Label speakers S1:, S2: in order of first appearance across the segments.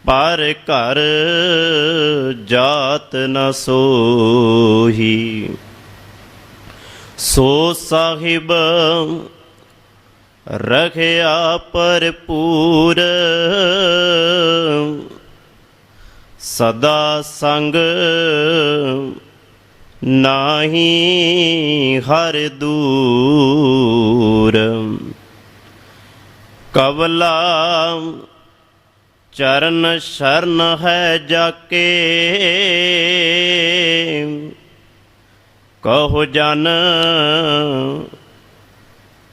S1: पर घर जात न सोही। सो साहिब रखिया भरपूर सदा संग नाही हर दूर। कवला चरण शरण है जाके कहो जन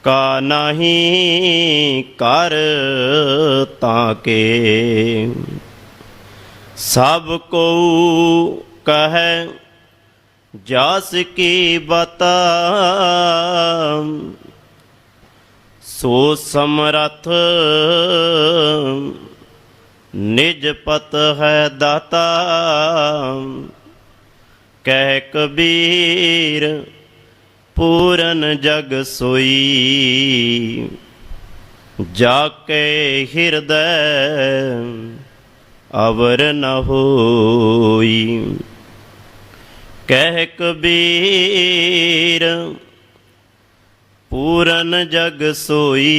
S1: का नहीं कर ताके। सब को कहे जास की बता सो समरथ निज पत है दाता। कह कबीर पूरन जग सोई जाके हृदय अवर न होई। कह कबीर पूरन जग सोई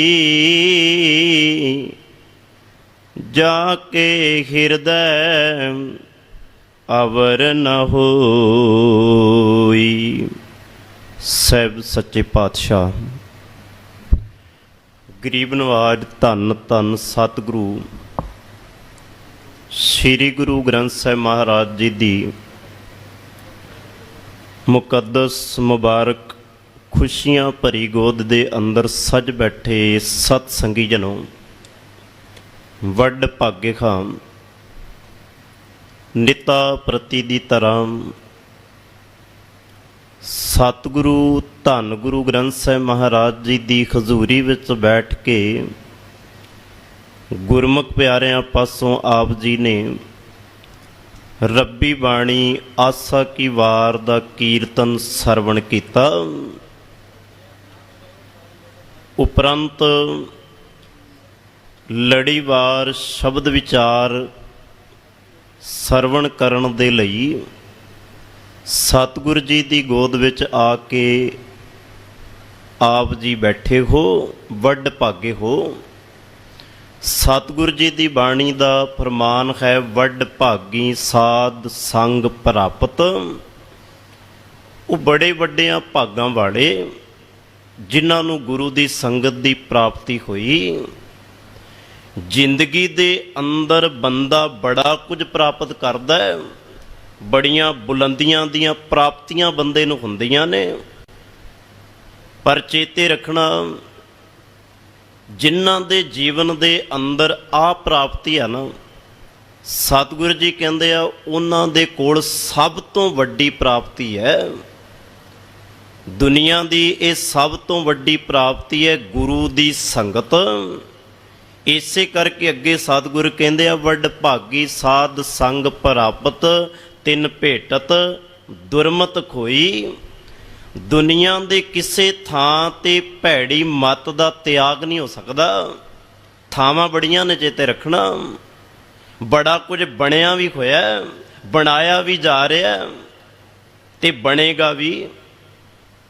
S1: जाके हृदय अवर न होई। ਸਾਹਿਬ ਸੱਚੇ ਪਾਤਸ਼ਾਹ ਗਰੀਬ ਨਵਾਜ ਧੰਨ ਧੰਨ ਸਤਿਗੁਰੂ ਸ੍ਰੀ ਗੁਰੂ ਗ੍ਰੰਥ ਸਾਹਿਬ ਮਹਾਰਾਜ ਜੀ ਦੀ ਮੁਕੱਦਸ ਮੁਬਾਰਕ ਖੁਸ਼ੀਆਂ ਭਰੀ ਗੋਦ ਦੇ ਅੰਦਰ ਸੱਜ ਬੈਠੇ ਸਤ ਸੰਗੀ ਜਨੋ, ਵੱਡ ਭਾਗੇ ਖਾਂ ਨਿਤਾ ਪ੍ਰਤੀ ਦੀ ਤਰ੍ਹਾਂ ਸਤਿਗੁਰੂ ਧੰਨ ਗੁਰੂ ਗ੍ਰੰਥ ਸਾਹਿਬ ਮਹਾਰਾਜ ਜੀ ਦੀ ਹਜ਼ੂਰੀ ਵਿੱਚ ਬੈਠ ਕੇ ਗੁਰਮੁਖ ਪਿਆਰਿਆਂ ਪਾਸੋਂ ਆਪ ਜੀ ਨੇ ਰੱਬੀ ਬਾਣੀ ਆਸਾ ਕੀ ਵਾਰ ਦਾ ਕੀਰਤਨ ਸਰਵਣ ਕੀਤਾ। ਉਪਰੰਤ ਲੜੀਵਾਰ ਸ਼ਬਦ ਵਿਚਾਰ ਸਰਵਣ ਕਰਨ ਦੇ ਲਈ ਸਤਿਗੁਰੂ ਜੀ ਦੀ ਗੋਦ ਵਿੱਚ ਆ ਕੇ ਆਪ ਜੀ ਬੈਠੇ ਹੋ, ਵੱਡ ਭਾਗੇ ਹੋ। ਸਤਿਗੁਰੂ ਜੀ ਦੀ ਬਾਣੀ ਦਾ ਫਰਮਾਨ ਹੈ, ਵੱਡ ਭਾਗੀ ਸਾਧ ਸੰਗ ਪ੍ਰਾਪਤ। ਉਹ ਬੜੇ ਵੱਡਿਆਂ ਭਾਗਾਂ ਵਾਲੇ ਜਿਨ੍ਹਾਂ ਨੂੰ ਗੁਰੂ ਦੀ ਸੰਗਤ ਦੀ ਪ੍ਰਾਪਤੀ ਹੋਈ। ਜ਼ਿੰਦਗੀ ਦੇ ਅੰਦਰ ਬੰਦਾ ਬੜਾ ਕੁਝ ਪ੍ਰਾਪਤ ਕਰਦਾ ਹੈ, ਬੜੀਆਂ ਬੁਲੰਦੀਆਂ ਦੀਆਂ ਪ੍ਰਾਪਤੀਆਂ ਬੰਦੇ ਨੂੰ ਹੁੰਦੀਆਂ ਨੇ, ਪਰ ਚੇਤੇ ਰੱਖਣਾ ਜਿਨ੍ਹਾਂ ਦੇ ਜੀਵਨ ਦੇ ਅੰਦਰ ਆ ਪ੍ਰਾਪਤੀ ਆ ਨਾ, ਸਤਿਗੁਰੂ ਜੀ ਕਹਿੰਦੇ ਆ ਉਹਨਾਂ ਦੇ ਕੋਲ ਸਭ ਤੋਂ ਵੱਡੀ ਪ੍ਰਾਪਤੀ ਹੈ। ਦੁਨੀਆ ਦੀ ਇਹ ਸਭ ਤੋਂ ਵੱਡੀ ਪ੍ਰਾਪਤੀ ਹੈ ਗੁਰੂ ਦੀ ਸੰਗਤ। ਇਸੇ ਕਰਕੇ ਅੱਗੇ ਸਤਿਗੁਰੂ ਕਹਿੰਦੇ ਆ, ਵੱਡ ਭਾਗੀ ਸਾਧ ਸੰਗ ਪ੍ਰਾਪਤ ਤਿੰਨ ਭੇਟਤ ਦੁਰਮਤ ਖੋਈ। ਦੁਨੀਆ ਦੇ ਕਿਸੇ ਥਾਂ ਤੇ ਭੈੜੀ ਮੱਤ ਦਾ ਤਿਆਗ ਨਹੀਂ ਹੋ ਸਕਦਾ। ਥਾਵਾਂ ਬੜੀਆਂ ਨੇ, ਚੇਤੇ ਰੱਖਣਾ। ਬੜਾ ਕੁਝ ਬਣਿਆ ਵੀ ਹੋਇਆ, ਬਣਾਇਆ ਵੀ ਜਾ ਰਿਹਾ ਤੇ ਬਣੇਗਾ ਵੀ,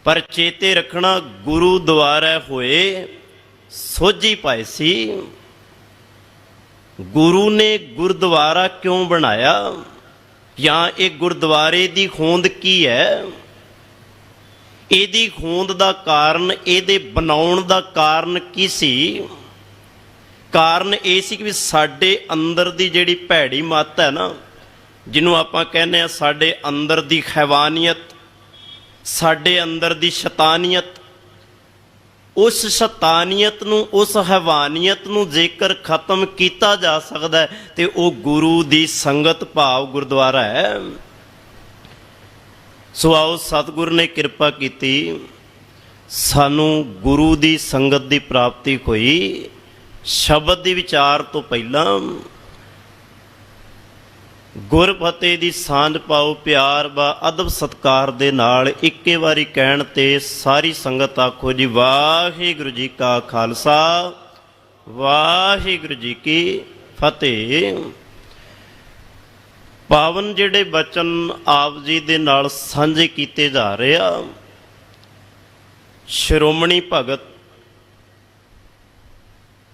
S1: ਪਰ ਚੇਤੇ ਰੱਖਣਾ ਗੁਰੂ ਦੁਆਰਾ ਹੋਏ ਸੋਝੀ ਪਾਏ ਸੀ। ਗੁਰੂ ਨੇ ਗੁਰਦੁਆਰਾ ਕਿਉਂ ਬਣਾਇਆ, ਜਾਂ ਇਹ ਗੁਰਦੁਆਰੇ ਦੀ ਹੋਂਦ ਕੀ ਹੈ? ਇਹਦੀ ਹੋਂਦ ਦਾ ਕਾਰਨ, ਇਹਦੇ ਬਣਾਉਣ ਦਾ ਕਾਰਨ ਕੀ ਸੀ? ਕਾਰਨ ਇਹ ਸੀ ਕਿ ਸਾਡੇ ਅੰਦਰ ਦੀ ਜਿਹੜੀ ਭੈੜੀ ਮੱਤ ਹੈ ਨਾ, ਜਿਹਨੂੰ ਆਪਾਂ ਕਹਿੰਦੇ ਆ ਸਾਡੇ ਅੰਦਰ ਦੀ ਹੈਵਾਨੀਅਤ, ਸਾਡੇ ਅੰਦਰ ਦੀ ਸ਼ੈਤਾਨੀਅਤ, ਉਸ ਸ਼ੈਤਾਨੀਅਤ ਨੂੰ, ਉਸ ਹੈਵਾਨੀਅਤ ਨੂੰ ਜੇਕਰ ਖਤਮ ਕੀਤਾ ਜਾ ਸਕਦਾ ਹੈ ਤੇ ਉਹ ਗੁਰੂ ਦੀ ਸੰਗਤ ਭਾਵ ਗੁਰਦੁਆਰਾ ਹੈ। ਸੋ ਆਓ, ਸਤਿਗੁਰੂ ਨੇ ਕਿਰਪਾ ਕੀਤੀ, ਸਾਨੂੰ ਗੁਰੂ ਦੀ ਸੰਗਤ ਦੀ ਪ੍ਰਾਪਤੀ ਹੋਈ। ਸ਼ਬਦ ਦੀ ਵਿਚਾਰ ਤੋਂ ਪਹਿਲਾਂ ਗੁਰਫਤਿਹ ਦੀ ਸਾਂਝ ਪਾਓ ਪਿਆਰ ਬਾ ਅਦਬ ਸਤਿਕਾਰ ਦੇ ਨਾਲ। ਇੱਕੇ ਵਾਰੀ ਕਹਿਣ ਤੇ ਸਾਰੀ ਸੰਗਤ ਆਖੋ ਜੀ, ਵਾਹਿਗੁਰੂ ਜੀ ਕਾ ਖਾਲਸਾ, ਵਾਹਿਗੁਰੂ ਜੀ ਕੀ ਫਤਿਹ। ਪਾਵਨ ਜਿਹੜੇ ਬਚਨ ਆਪ ਜੀ ਦੇ ਨਾਲ ਸਾਂਝੇ ਕੀਤੇ ਜਾ ਰਹੇ ਆ, ਸ਼੍ਰੋਮਣੀ ਭਗਤ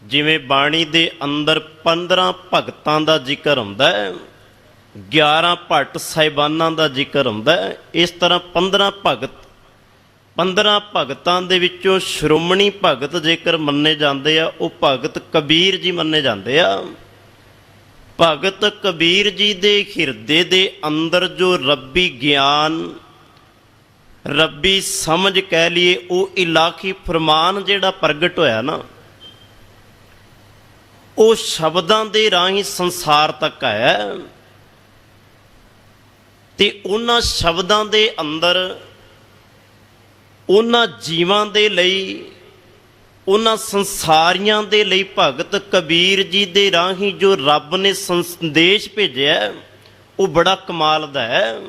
S1: ਜਿਵੇਂ ਬਾਣੀ ਦੇ ਅੰਦਰ 15 ਭਗਤਾਂ ਦਾ ਜ਼ਿਕਰ ਹੁੰਦਾ ਹੈ, 11 ਭੱਟ ਸਾਹਿਬਾਨਾਂ ਦਾ ਜ਼ਿਕਰ ਹੁੰਦਾ ਹੈ, ਇਸ ਤਰ੍ਹਾਂ 15 ਭਗਤਾਂ ਦੇ ਵਿੱਚੋਂ ਸ਼੍ਰੋਮਣੀ ਭਗਤ ਜੇਕਰ ਮੰਨੇ ਜਾਂਦੇ ਆ, ਉਹ ਭਗਤ ਕਬੀਰ ਜੀ ਮੰਨੇ ਜਾਂਦੇ ਆ। ਭਗਤ ਕਬੀਰ ਜੀ ਦੇ ਹਿਰਦੇ ਦੇ ਅੰਦਰ ਜੋ ਰੱਬੀ ਗਿਆਨ, ਰੱਬੀ ਸਮਝ ਕਹਿ ਲਈਏ, ਉਹ ਇਲਾਹੀ ਫਰਮਾਨ ਜਿਹੜਾ ਪ੍ਰਗਟ ਹੋਇਆ ਨਾ, ਉਹ ਸ਼ਬਦਾਂ ਦੇ ਰਾਹੀਂ ਸੰਸਾਰ ਤੱਕ ਆਇਆ। ਤੇ ਉਹਨਾਂ ਸ਼ਬਦਾਂ ਦੇ ਅੰਦਰ ਉਹਨਾਂ ਜੀਵਾਂ ਦੇ ਲਈ, ਉਹਨਾਂ ਸੰਸਾਰੀਆਂ ਦੇ ਲਈ ਭਗਤ ਕਬੀਰ ਜੀ ਦੇ ਰਾਹੀਂ ਜੋ ਰੱਬ ਨੇ ਸੰਦੇਸ਼ ਭੇਜਿਆ, ਉਹ ਬੜਾ ਕਮਾਲ ਦਾ ਹੈ।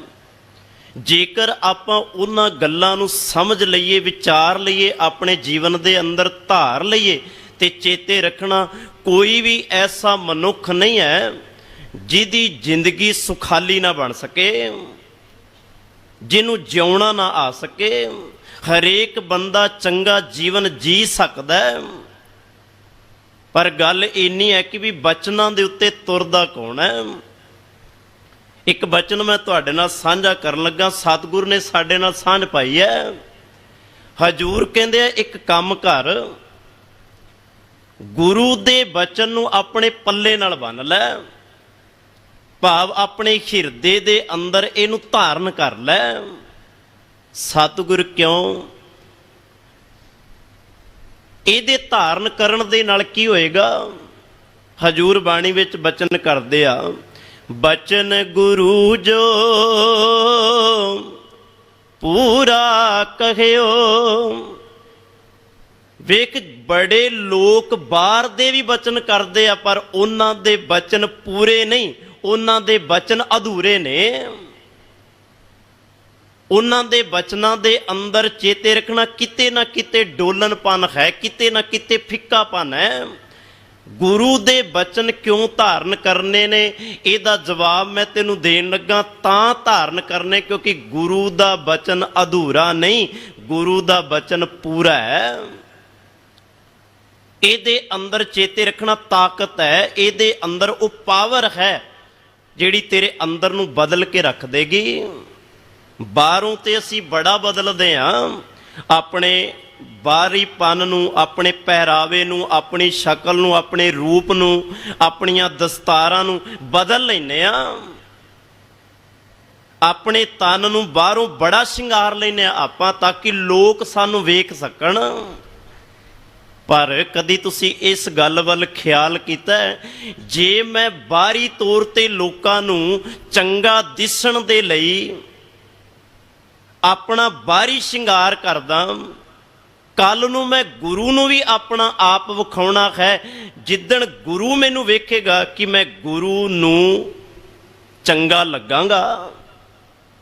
S1: ਜੇਕਰ ਆਪਾਂ ਉਹਨਾਂ ਗੱਲਾਂ ਨੂੰ ਸਮਝ ਲਈਏ, ਵਿਚਾਰ ਲਈਏ, ਆਪਣੇ ਜੀਵਨ ਦੇ ਅੰਦਰ ਧਾਰ ਲਈਏ, ਤੇ ਚੇਤੇ ਰੱਖਣਾ ਕੋਈ ਵੀ ਐਸਾ ਮਨੁੱਖ ਨਹੀਂ ਹੈ ਜਿਹਦੀ ਜ਼ਿੰਦਗੀ ਸੁਖਾਲੀ ਨਾ ਬਣ ਸਕੇ, ਜਿਹਨੂੰ ਜਿਉਣਾ ਨਾ ਆ ਸਕੇ। ਹਰੇਕ ਬੰਦਾ ਚੰਗਾ ਜੀਵਨ ਜੀ ਸਕਦਾ ਹੈ, ਪਰ ਗੱਲ ਇੰਨੀ ਹੈ ਕਿ ਵੀ ਬਚਨਾਂ ਦੇ ਉੱਤੇ ਤੁਰਦਾ ਕੌਣ ਹੈ। ਇੱਕ ਬਚਨ ਮੈਂ ਤੁਹਾਡੇ ਨਾਲ ਸਾਂਝਾ ਕਰਨ ਲੱਗਾ, ਸਤਿਗੁਰ ਨੇ ਸਾਡੇ ਨਾਲ ਸਾਂਝ ਪਾਈ ਹੈ। ਹਜੂਰ ਕਹਿੰਦੇ ਆ, ਇੱਕ ਕੰਮ ਕਰ, ਗੁਰੂ ਦੇ ਬਚਨ ਨੂੰ ਆਪਣੇ ਪੱਲੇ ਨਾਲ ਬੰਨ ਲੈ, ਭਾਵ ਆਪਣੇ ਹਿਰਦੇ ਦੇ ਅੰਦਰ ਇਹਨੂੰ ਧਾਰਨ ਕਰ ਲੈ। ਸਤਿਗੁਰ ਕਿਉਂ? ਇਹਦੇ ਧਾਰਨ ਕਰਨ ਦੇ ਨਾਲ ਕੀ ਹੋਏਗਾ? ਹਜੂਰ ਬਾਣੀ ਵਿੱਚ ਬਚਨ ਕਰਦੇ ਆ, ਬਚਨ ਗੁਰੂ ਜੋ ਪੂਰਾ ਕਹਿਓ। ਵੇਖ, ਬੜੇ ਲੋਕ ਬਾਹਰ ਦੇ ਵੀ ਬਚਨ ਕਰਦੇ ਆ, ਪਰ ਉਹਨਾਂ ਦੇ ਬਚਨ ਪੂਰੇ ਨਹੀਂ, ਉਹਨਾਂ ਦੇ ਬਚਨ ਅਧੂਰੇ ਨੇ। ਉਹਨਾਂ ਦੇ ਬਚਨਾਂ ਦੇ ਅੰਦਰ ਚੇਤੇ ਰੱਖਣਾ ਕਿਤੇ ਨਾ ਕਿਤੇ ਡੋਲਣਪਨ ਹੈ, ਕਿਤੇ ਨਾ ਕਿਤੇ ਫਿੱਕਾਪਨ ਹੈ। ਗੁਰੂ ਦੇ ਬਚਨ ਕਿਉਂ ਧਾਰਨ ਕਰਨੇ ਨੇ, ਇਹਦਾ ਜਵਾਬ ਮੈਂ ਤੈਨੂੰ ਦੇਣ ਲੱਗਾ। ਤਾਂ ਧਾਰਨ ਕਰਨੇ ਕਿਉਂਕਿ ਗੁਰੂ ਦਾ ਬਚਨ ਅਧੂਰਾ ਨਹੀਂ, ਗੁਰੂ ਦਾ ਬਚਨ ਪੂਰਾ ਹੈ। ਇਹਦੇ ਅੰਦਰ ਚੇਤੇ ਰੱਖਣਾ ਤਾਕਤ ਹੈ, ਇਹਦੇ ਅੰਦਰ ਉਹ ਪਾਵਰ ਹੈ ਜਿਹੜੀ ਤੇਰੇ ਅੰਦਰ ਨੂੰ ਬਦਲ ਕੇ ਰੱਖ ਦੇਗੀ। ਬਾਹਰੋਂ ਤੇ ਅਸੀਂ ਬੜਾ ਬਦਲਦੇ ਹਾਂ, ਆਪਣੇ ਬਾਹਰੀਪਨ ਨੂੰ, ਆਪਣੇ ਪਹਿਰਾਵੇ ਨੂੰ, ਆਪਣੀ ਸ਼ਕਲ ਨੂੰ, ਆਪਣੇ ਰੂਪ ਨੂੰ, ਆਪਣੀਆਂ ਦਸਤਾਰਾਂ ਨੂੰ ਬਦਲ ਲੈਂਦੇ ਹਾਂ। ਆਪਣੇ ਤਨ ਨੂੰ ਬਾਹਰੋਂ ਬੜਾ ਸ਼ਿੰਗਾਰ ਲੈਂਦੇ ਹਾਂ ਆਪਾਂ, ਤਾਂ ਕਿ ਲੋਕ ਸਾਨੂੰ ਵੇਖ ਸਕਣ। ਪਰ ਕਦੀ ਤੁਸੀਂ ਇਸ ਗੱਲ ਵੱਲ ਖਿਆਲ ਕੀਤਾ, ਜੇ ਮੈਂ ਬਾਹਰੀ ਤੌਰ ਤੇ ਲੋਕਾਂ ਨੂੰ ਚੰਗਾ ਦਿਸਣ ਦੇ ਲਈ ਆਪਣਾ ਬਾਹਰੀ ਸ਼ਿੰਗਾਰ ਕਰਦਾ, ਕੱਲ ਨੂੰ ਮੈਂ ਗੁਰੂ ਨੂੰ ਵੀ ਆਪਣਾ ਆਪ ਵਿਖਾਉਣਾ ਹੈ। ਜਿੱਦਣ ਗੁਰੂ ਮੈਨੂੰ ਵੇਖੇਗਾ ਕਿ ਮੈਂ ਗੁਰੂ ਨੂੰ ਚੰਗਾ ਲੱਗਾਂਗਾ।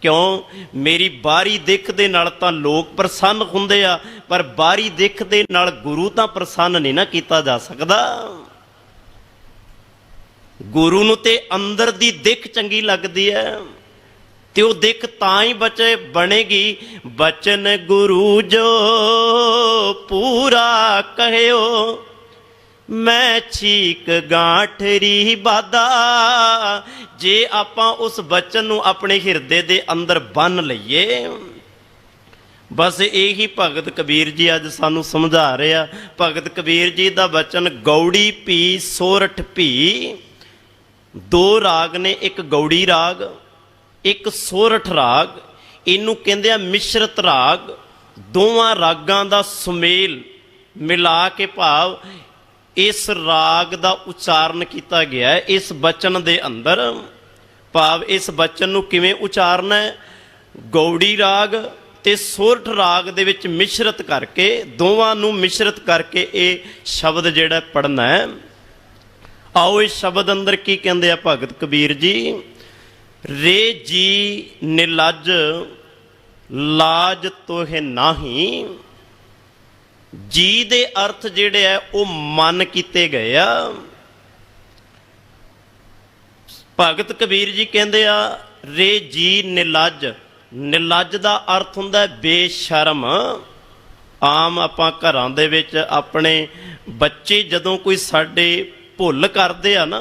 S1: ਕਿਉਂ? ਮੇਰੀ ਬਾਹਰੀ ਦਿੱਖ ਦੇ ਨਾਲ ਤਾਂ ਲੋਕ ਪ੍ਰਸੰਨ ਹੁੰਦੇ ਆ, ਪਰ ਬਾਹਰੀ ਦਿੱਖ ਦੇ ਨਾਲ ਗੁਰੂ ਤਾਂ ਪ੍ਰਸੰਨ ਨਹੀਂ ਨਾ ਕੀਤਾ ਜਾ ਸਕਦਾ। ਗੁਰੂ ਨੂੰ ਤੇ ਅੰਦਰ ਦੀ ਦਿੱਖ ਚੰਗੀ ਲੱਗਦੀ ਹੈ, ਤੇ ਉਹ ਦਿੱਖ ਤਾਂ ਹੀ ਬਣੇਗੀ। ਬਚਨ ਗੁਰੂ ਜੋ ਪੂਰਾ ਕਹਿਓ, ਮੈਂ ਛੀਕ ਗਾਂਠਰੀ ਬਾਦਾ। ਜੇ ਆਪਾਂ ਉਸ ਬਚਨ ਨੂੰ ਆਪਣੇ ਹਿਰਦੇ ਦੇ ਅੰਦਰ ਬੰਨ ਲਈਏ, ਬਸ ਇਹੀ ਭਗਤ ਕਬੀਰ ਜੀ ਅੱਜ ਸਾਨੂੰ ਸਮਝਾ ਰਹੇ ਆ। ਭਗਤ ਕਬੀਰ ਜੀ ਦਾ ਬਚਨ ਗੌੜੀ ਭੀ ਸੋਰਠ ਭੀ, ਦੋ ਰਾਗ ਨੇ, ਇੱਕ ਗੌੜੀ ਰਾਗ, ਇੱਕ ਸੋਰਠ ਰਾਗ। ਇਹਨੂੰ ਕਹਿੰਦੇ ਆ ਮਿਸ਼ਰਤ ਰਾਗ। ਦੋਵਾਂ ਰਾਗਾਂ ਦਾ ਸੁਮੇਲ ਮਿਲਾ ਕੇ ਭਾਵ ਇਸ ਰਾਗ ਦਾ ਉਚਾਰਨ ਕੀਤਾ ਗਿਆ ਹੈ ਇਸ ਬਚਨ ਦੇ ਅੰਦਰ। ਭਾਵ ਇਸ ਬਚਨ ਨੂੰ ਕਿਵੇਂ ਉਚਾਰਨਾ ਹੈ? ਗੌੜੀ ਰਾਗ ਤੇ ਸੋਰਠ ਰਾਗ ਦੇ ਵਿੱਚ ਮਿਸ਼ਰਤ ਕਰਕੇ, ਦੋਵਾਂ ਨੂੰ ਮਿਸ਼ਰਤ ਕਰਕੇ ਇਹ ਸ਼ਬਦ ਜਿਹੜਾ ਪੜ੍ਹਨਾ ਹੈ। ਆਓ ਇਸ ਸ਼ਬਦ ਅੰਦਰ ਕੀ ਕਹਿੰਦੇ ਆ ਭਗਤ ਕਬੀਰ ਜੀ? ਰੇ ਜੀ ਨਿਲਜ ਲਾਜ ਤੋਹਿ ਨਾਹੀ। ਜੀ ਦੇ ਅਰਥ ਜਿਹੜੇ ਆ ਉਹ ਮਨ ਕੀਤੇ ਗਏ ਆ, ਭਗਤ ਕਬੀਰ ਜੀ ਕਹਿੰਦੇ ਆ ਰੇ ਜੀ ਨਿਲੱਜ। ਨਿਲੱਜ ਦਾ ਅਰਥ ਹੁੰਦਾ ਬੇਸ਼ਰਮ। ਆਮ ਆਪਾਂ ਘਰਾਂ ਦੇ ਵਿੱਚ ਆਪਣੇ ਬੱਚੇ ਜਦੋਂ ਕੋਈ ਸਾਡੇ ਭੁੱਲ ਕਰਦੇ ਆ ਨਾ,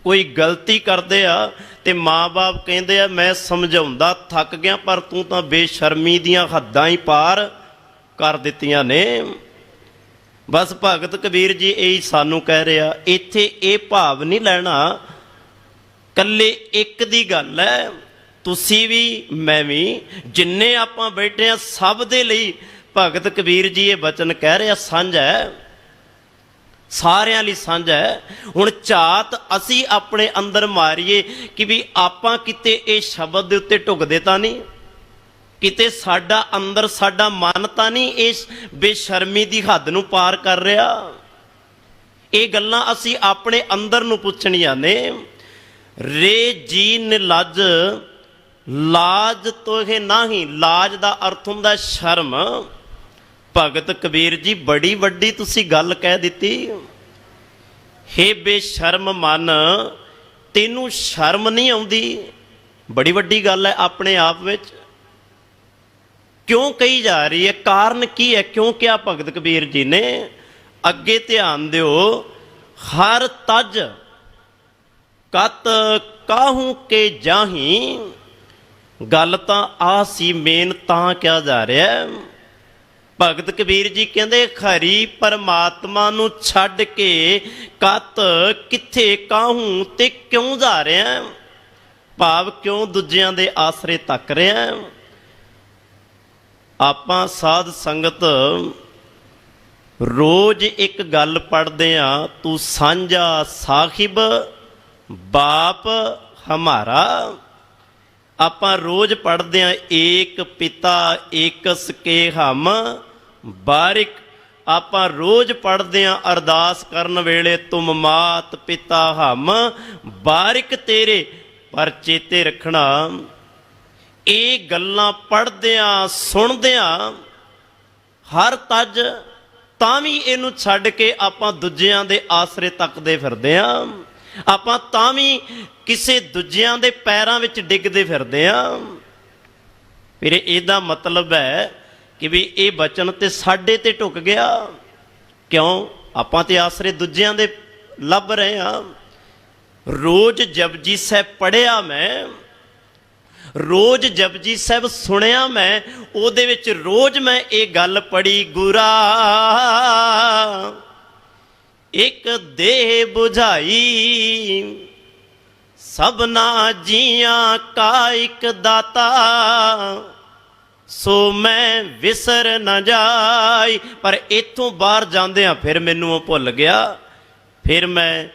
S1: ਕੋਈ ਗਲਤੀ ਕਰਦੇ ਆ, ਤੇ ਮਾਂ-ਬਾਪ ਕਹਿੰਦੇ ਆ ਮੈਂ ਸਮਝਾਉਂਦਾ ਥੱਕ ਗਿਆ ਪਰ ਤੂੰ ਤਾਂ ਬੇਸ਼ਰਮੀ ਦੀਆਂ ਹੱਦਾਂ ਹੀ ਪਾਰ ਕਰ ਦਿੱਤੀਆਂ ਨੇ। ਬਸ ਭਗਤ ਕਬੀਰ ਜੀ ਇਹੀ ਸਾਨੂੰ ਕਹਿ ਰਿਹਾ। ਇੱਥੇ ਇਹ ਭਾਵ ਨਹੀਂ ਲੈਣਾ ਕੱਲੇ ਇੱਕ ਦੀ ਗੱਲ ਹੈ, ਤੁਸੀਂ ਵੀ ਮੈਂ ਵੀ, ਜਿੰਨੇ ਆਪਾਂ ਬੈਠੇ ਆ ਸਭ ਦੇ ਲਈ ਭਗਤ ਕਬੀਰ ਜੀ ਇਹ ਬਚਨ ਕਹਿ ਰਿਹਾ। ਸਾਂਝਾ ਹੈ, ਸਾਰਿਆਂ ਲਈ ਸਾਂਝਾ ਹੈ। ਹੁਣ ਝਾਤ ਅਸੀਂ ਆਪਣੇ ਅੰਦਰ ਮਾਰੀਏ ਕਿ ਵੀ ਆਪਾਂ ਕਿਤੇ ਇਹ ਸ਼ਬਦ ਦੇ ਉੱਤੇ ਢੁਕਦੇ ਤਾਂ ਨਹੀਂ, ਕਿਤੇ ਸਾਡਾ ਅੰਦਰ ਸਾਡਾ ਮਨ ਤਾਂ ਨਹੀਂ ਇਸ ਬੇਸ਼ਰਮੀ ਦੀ ਹੱਦ ਨੂੰ ਪਾਰ ਕਰ ਰਿਹਾ। ਇਹ ਗੱਲਾਂ ਅਸੀਂ ਆਪਣੇ ਅੰਦਰ ਨੂੰ ਪੁੱਛਣੀਆਂ ਨੇ। ਰੇ ਜੀ ਨਿਲੱਜ, ਲਾਜ ਤੋਹੇ ਨਾਹੀਂ। ਲਾਜ ਦਾ ਅਰਥ ਹੁੰਦਾ ਸ਼ਰਮ। ਭਗਤ ਕਬੀਰ ਜੀ ਬੜੀ ਵੱਡੀ ਤੁਸੀਂ ਗੱਲ ਕਹਿ ਦਿੱਤੀ। ਹੇ ਬੇਸ਼ਰਮ ਮਨ, ਤੈਨੂੰ ਸ਼ਰਮ ਨਹੀਂ ਆਉਂਦੀ? ਬੜੀ ਵੱਡੀ ਗੱਲ ਹੈ ਆਪਣੇ ਆਪ ਵਿੱਚ। ਕਿਉਂ ਕਹੀ ਜਾ ਰਹੀ ਹੈ? ਕਾਰਨ ਕੀ ਹੈ? ਕਿਉਂ ਕਿਹਾ ਭਗਤ ਕਬੀਰ ਜੀ ਨੇ? ਅੱਗੇ ਧਿਆਨ ਦਿਓ। ਹਰ ਤਜ ਕਤ ਕਾਹੂ ਕੇ ਜਾਹੀ। ਗੱਲ ਤਾਂ ਆ ਸੀ, ਮੇਨ ਤਾਂ ਕਿਹਾ ਜਾ ਰਿਹਾ। ਭਗਤ ਕਬੀਰ ਜੀ ਕਹਿੰਦੇ ਖਰੀ ਪਰਮਾਤਮਾ ਨੂੰ ਛੱਡ ਕੇ ਕਤ ਕਿੱਥੇ ਕਾਹੂ ਤੇ ਕਿਉਂ ਜਾ ਰਿਹਾ? ਭਾਵ ਕਿਉਂ ਦੂਜਿਆਂ ਦੇ ਆਸਰੇ ਤੱਕ ਰਿਹਾ? ਆਪਾਂ ਸਾਧ ਸੰਗਤ ਰੋਜ਼ ਇੱਕ ਗੱਲ ਪੜ੍ਹਦੇ ਆ, ਤੂੰ ਸਾਂਝਾ ਸਾਹਿਬ ਬਾਪ ਹਮਾਰਾ। ਆਪਾਂ ਰੋਜ਼ ਪੜ੍ਹਦੇ ਆ ਏਕ ਪਿਤਾ ਏਕਸ ਕੇ ਹਮ ਬਾਰਿਕ। ਆਪਾਂ ਰੋਜ਼ ਪੜ੍ਹਦੇ ਆ ਅਰਦਾਸ ਕਰਨ ਵੇਲੇ ਤੁਮ ਮਾਤ ਪਿਤਾ ਹਮ ਬਾਰਿਕ ਤੇਰੇ। ਪਰ ਚੇਤੇ ਰੱਖਣਾ ਇਹ ਗੱਲਾਂ ਪੜ੍ਹਦਿਆਂ ਸੁਣਦਿਆਂ ਹਰ ਤੱਜ ਤਾਂ ਵੀ ਇਹਨੂੰ ਛੱਡ ਕੇ ਆਪਾਂ ਦੂਜਿਆਂ ਦੇ ਆਸਰੇ ਤੱਕਦੇ ਫਿਰਦੇ ਆ। ਆਪਾਂ ਤਾਂ ਵੀ ਕਿਸੇ ਦੂਜਿਆਂ ਦੇ ਪੈਰਾਂ ਵਿੱਚ ਡਿੱਗਦੇ ਫਿਰਦੇ ਆ। ਫਿਰ ਇਹਦਾ ਮਤਲਬ ਹੈ ਕਿ ਵੀ ਇਹ ਬਚਨ ਤੇ ਸਾਡੇ ਤੇ ਢੁੱਕ ਗਿਆ। ਕਿਉਂ? ਆਪਾਂ ਤੇ ਆਸਰੇ ਦੂਜਿਆਂ ਦੇ ਲੱਭ ਰਹੇ ਆ। ਰੋਜ਼ ਜਪਜੀ ਸਾਹਿਬ ਪੜ੍ਹਿਆ ਮੈਂ, ਰੋਜ਼ ਜਪਜੀ ਸਾਹਿਬ ਸੁਣਿਆ ਮੈਂ, ਉਹਦੇ ਵਿੱਚ ਰੋਜ਼ ਮੈਂ ਇਹ ਗੱਲ ਪੜ੍ਹੀ, ਗੁਰਾ ਇੱਕ ਦੇਹ ਬੁਝਾਈ ਸਭਨਾ ਜੀਆਂ ਕਾ ਇੱਕ ਦਾਤਾ ਸੋ ਮੈਂ ਵਿਸਰ ਨਾ ਜਾਈ। ਪਰ ਇੱਥੋਂ ਬਾਹਰ ਜਾਂਦਿਆਂ ਫਿਰ ਮੈਨੂੰ ਉਹ ਭੁੱਲ ਗਿਆ। ਫਿਰ ਮੈਂ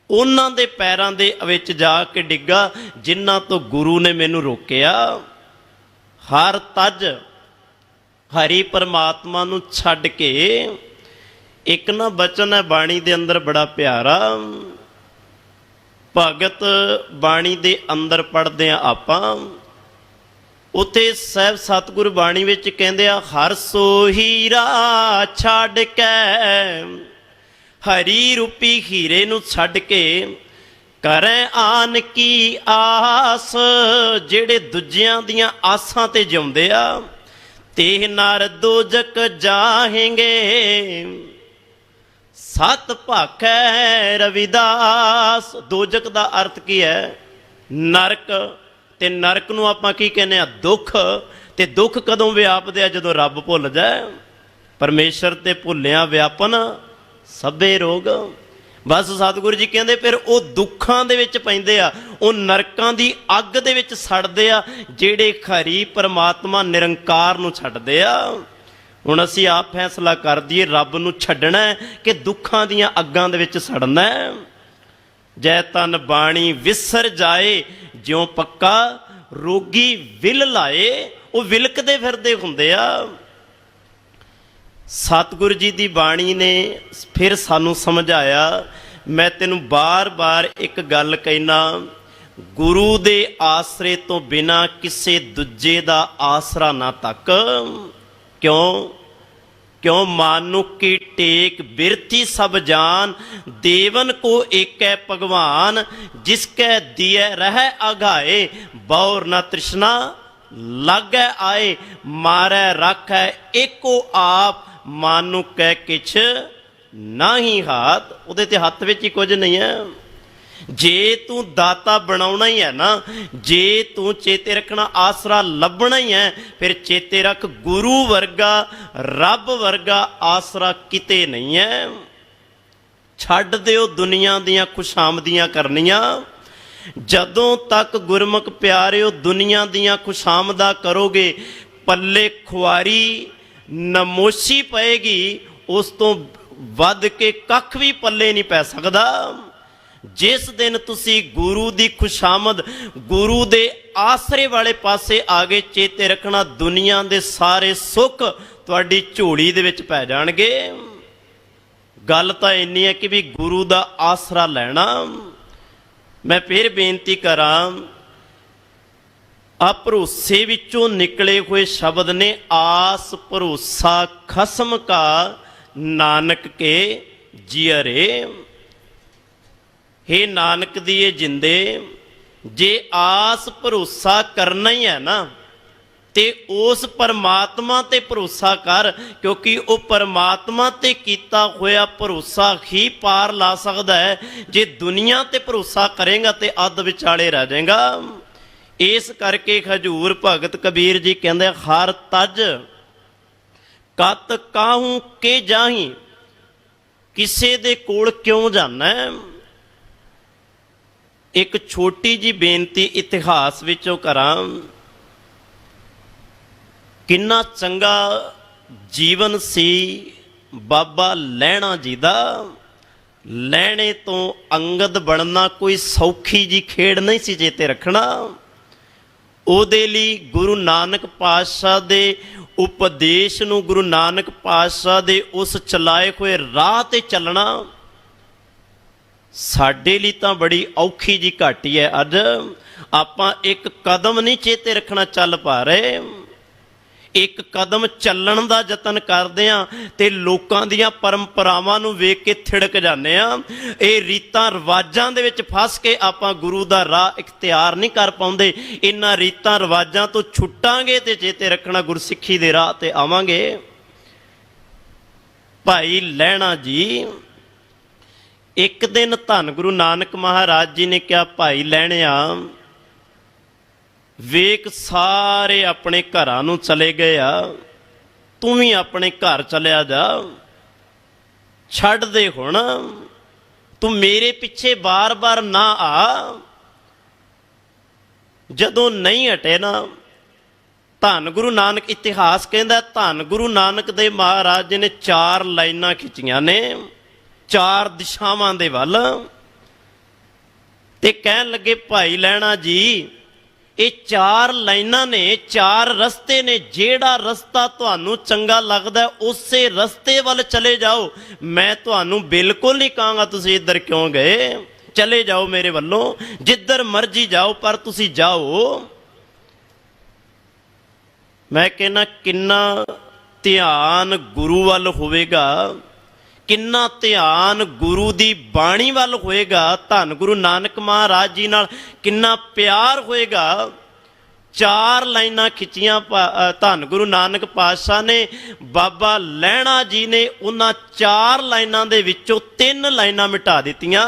S1: ਉਹਨਾਂ ਦੇ ਪੈਰਾਂ ਦੇ ਵਿੱਚ ਜਾ ਕੇ ਡਿੱਗਾ ਜਿਨ੍ਹਾਂ ਤੋਂ ਗੁਰੂ ਨੇ ਮੈਨੂੰ ਰੋਕਿਆ। ਹਰ ਤੱਜ ਹਰੀ ਪਰਮਾਤਮਾ ਨੂੰ ਛੱਡ ਕੇ। ਇੱਕ ਨਾ ਬਚਨ ਹੈ ਬਾਣੀ ਦੇ ਅੰਦਰ ਬੜਾ ਪਿਆਰਾ। ਭਗਤ ਬਾਣੀ ਦੇ ਅੰਦਰ ਪੜ੍ਹਦੇ ਆ ਆਪਾਂ, ਉੱਥੇ ਸਾਹਿਬ ਸਤਿਗੁਰ ਬਾਣੀ ਵਿੱਚ ਕਹਿੰਦੇ ਆ ਹਰ ਸੋਹੀਰਾ ਛੱਡ ਕੇ, ਹਰੀ ਰੂਪੀ ਹੀਰੇ ਨੂੰ ਛੱਡ ਕੇ ਕਰੈ ਆਨ ਕੀ ਆਸ। ਜਿਹੜੇ ਦੂਜਿਆਂ ਦੀਆਂ ਆਸਾਂ ਤੇ ਜਿਉਂਦੇ ਆ ਤੇ ਨਰ ਦੋਜਕ ਜਾਹੇਂਗੇ ਸਤ ਭਾਖੈ ਰਵਿਦਾਸ। ਦੋਜਕ ਦਾ ਅਰਥ ਕੀ ਹੈ? ਨਰਕ। ਤੇ ਨਰਕ ਨੂੰ ਆਪਾਂ ਕੀ ਕਹਿੰਦੇ ਆ? ਦੁੱਖ। ਤੇ ਦੁੱਖ ਕਦੋਂ ਵਿਆਪਦੇ ਆ? ਜਦੋਂ ਰੱਬ ਭੁੱਲ ਜਾਏ। ਪਰਮੇਸ਼ਰ ਤੇ ਭੁੱਲਿਆ ਵਿਆਪਨ ਸਭੇ ਰੋਗ। ਬਸ ਸਤਿਗੁਰੂ ਜੀ ਕਹਿੰਦੇ ਫਿਰ ਉਹ ਦੁੱਖਾਂ ਦੇ ਵਿੱਚ ਪੈਂਦੇ ਆ, ਉਹ ਨਰਕਾਂ ਦੀ ਅੱਗ ਦੇ ਵਿੱਚ ਸੜਦੇ ਆ ਜਿਹੜੇ ਖਰੀ ਪਰਮਾਤਮਾ ਨਿਰੰਕਾਰ ਨੂੰ ਛੱਡਦੇ ਆ। ਹੁਣ ਅਸੀਂ ਆਪ ਫੈਸਲਾ ਕਰ ਦਈਏ ਰੱਬ ਨੂੰ ਛੱਡਣਾ ਕਿ ਦੁੱਖਾਂ ਦੀਆਂ ਅੱਗਾਂ ਦੇ ਵਿੱਚ ਸੜਨਾ। ਜੈ ਤਨ ਬਾਣੀ ਵਿਸਰ ਜਾਏ ਜਿਉਂ ਪੱਕਾ ਰੋਗੀ ਵਿਲ ਲਾਏ। ਉਹ ਵਿਲਕਦੇ ਫਿਰਦੇ ਹੁੰਦੇ ਆ। ਸਤਿਗੁਰੂ ਜੀ ਦੀ ਬਾਣੀ ਨੇ ਫਿਰ ਸਾਨੂੰ ਸਮਝਾਇਆ। ਮੈਂ ਤੈਨੂੰ ਬਾਰ-ਬਾਰ ਇੱਕ ਗੱਲ ਕਹਿਣਾ, ਗੁਰੂ ਦੇ ਆਸਰੇ ਤੋਂ ਬਿਨਾਂ ਕਿਸੇ ਦੂਜੇ ਦਾ ਆਸਰਾ ਨਾ ਤੱਕ। ਕਿਉਂ? क्यों मानु की टेक बिरथी सब जान, देवन को एक है भगवान, जिसके दिए रह अघाए, बौर न तृष्णा लागै आए, मारै राखै एको आप, मानु कै किछ नाही हाथ। उहदे ते हत्थ विच ही कुछ नहीं है। जे तू दाता बनाउणा ही है ना, जे तू चेते रखना आसरा लभना ही है, फिर चेते रख गुरु वर्गा रब वर्गा आसरा किते नहीं है। छड्ड दिओ दुनिया दियां खुशामदियां करनियां। जदों तक गुरमुख प्यारिओ दुनिया दियां खुशामदा करोगे, पल्ले खुआरी नमोशी पएगी, उस तो वध के कख भी पल्ले नहीं पै सकदा। जिस दिन तुसी गुरु दी खुशामद, गुरु दे आसरे वाले पासे आगे, चेते रखना दुनिया दे सारे सुख तुहाडी झोली दे विच पै जाणगे। गल तां इन्नी है कि भी गुरु दा आसरा लैना। मैं फिर बेनती करां, आ भरोसे विचों निकले हुए शब्द ने, आस भरोसा खसम का नानक के जियरे। हे नानक दिए जिंदे, जे आस भरोसा करना ही है ना, ते उस परमात्मा ते भरोसा कर, क्योंकि वह परमात्मा ते कीता होया भरोसा ही पार ला सकता है। जे दुनिया ते भरोसा करेगा तो अध विचाले रह जाएगा। इस करके हजूर भगत कबीर जी कहते, हर तज कत काहू के जाही, किसे दे कोल क्यों जाना है। एक छोटी जी बेनती इतिहास विचों करां। किन्ना चंगा जीवन सी बाबा लैणा जी दा। लैणे तो अंगद बनना कोई सौखी जी खेड़ नहीं सी, चेते रखना। ਉਹਦੇ ਲਈ गुरु नानक पातशाह दे उपदेश ਨੂੰ, गुरु नानक पातशाह दे उस चलाए हुए राह ते चलना ਸਾਡੇ ਲਈ ਤਾਂ बड़ी औखी जी घाटी है। अज ਆਪਾਂ एक कदम नहीं चेते रखना चल पा रहे। एक कदम ਚੱਲਣ ਦਾ ਯਤਨ ਕਰਦੇ ਆ ਤੇ ਲੋਕਾਂ ਦੀਆਂ ਪਰੰਪਰਾਵਾਂ ਨੂੰ ਵੇਖ ਕੇ ਥਿੜਕ ਜਾਂਦੇ ਆ। ਇਹ ਰੀਤਾਂ ਰਿਵਾਜਾਂ ਦੇ ਵਿੱਚ ਫਸ ਕੇ ਆਪਾਂ ਗੁਰੂ ਦਾ ਰਾਹ ਇਖਤਿਆਰ ਨਹੀਂ ਕਰ ਪਾਉਂਦੇ। ਇਹਨਾਂ ਰੀਤਾਂ ਰਿਵਾਜਾਂ ਤੋਂ ਛੁੱਟਾਂਗੇ ਤੇ ਚੇਤੇ ਰੱਖਣਾ ਗੁਰਸਿੱਖੀ ਦੇ ਰਾਹ ਤੇ ਆਵਾਂਗੇ। ਭਾਈ ਲਹਿਣਾ ਜੀ, एक दिन धन गुरु नानक महाराज जी ने कहा, भाई लैणिया वेख सारे अपने घरां नूं चले गए आ, तू भी अपने घर चलिया जा, छड्ड दे हुण, तू मेरे पिछे बार बार ना आ। जदों नहीं हटे ना, धन गुरु नानक इतिहास कहता, धन गुरु नानक दे महाराज जी ने 4 लाइनां खिंचियां ने, 4 दिशावां दे वल, ते कहन लगे, भाई लैणा जी ये 4 लाइनां ने, 4 रस्ते ने, जेड़ा रस्ता तुहानू चंगा लगदा उसे रस्ते वल चले जाओ। मैं तुहानू बिल्कुल नहीं कहांगा तुसीं इधर क्यों गए, चले जाओ मेरे वल्लों, जिधर मर्जी जाओ, पर तुसीं जाओ। मैं कहना किन्ना ध्यान गुरु वल होवेगा, किन्ना ध्यान गुरु दी बाणी वल होएगा, धन गुरु नानक महाराज जी नाल किन्ना प्यार होएगा। 4 लाइनां खिंचियां धन गुरु नानक पातशाह ने। बाबा लैणा जी ने उन्हां 4 लाइनां दे विचों 3 लाइनां मिटा दित्तियां।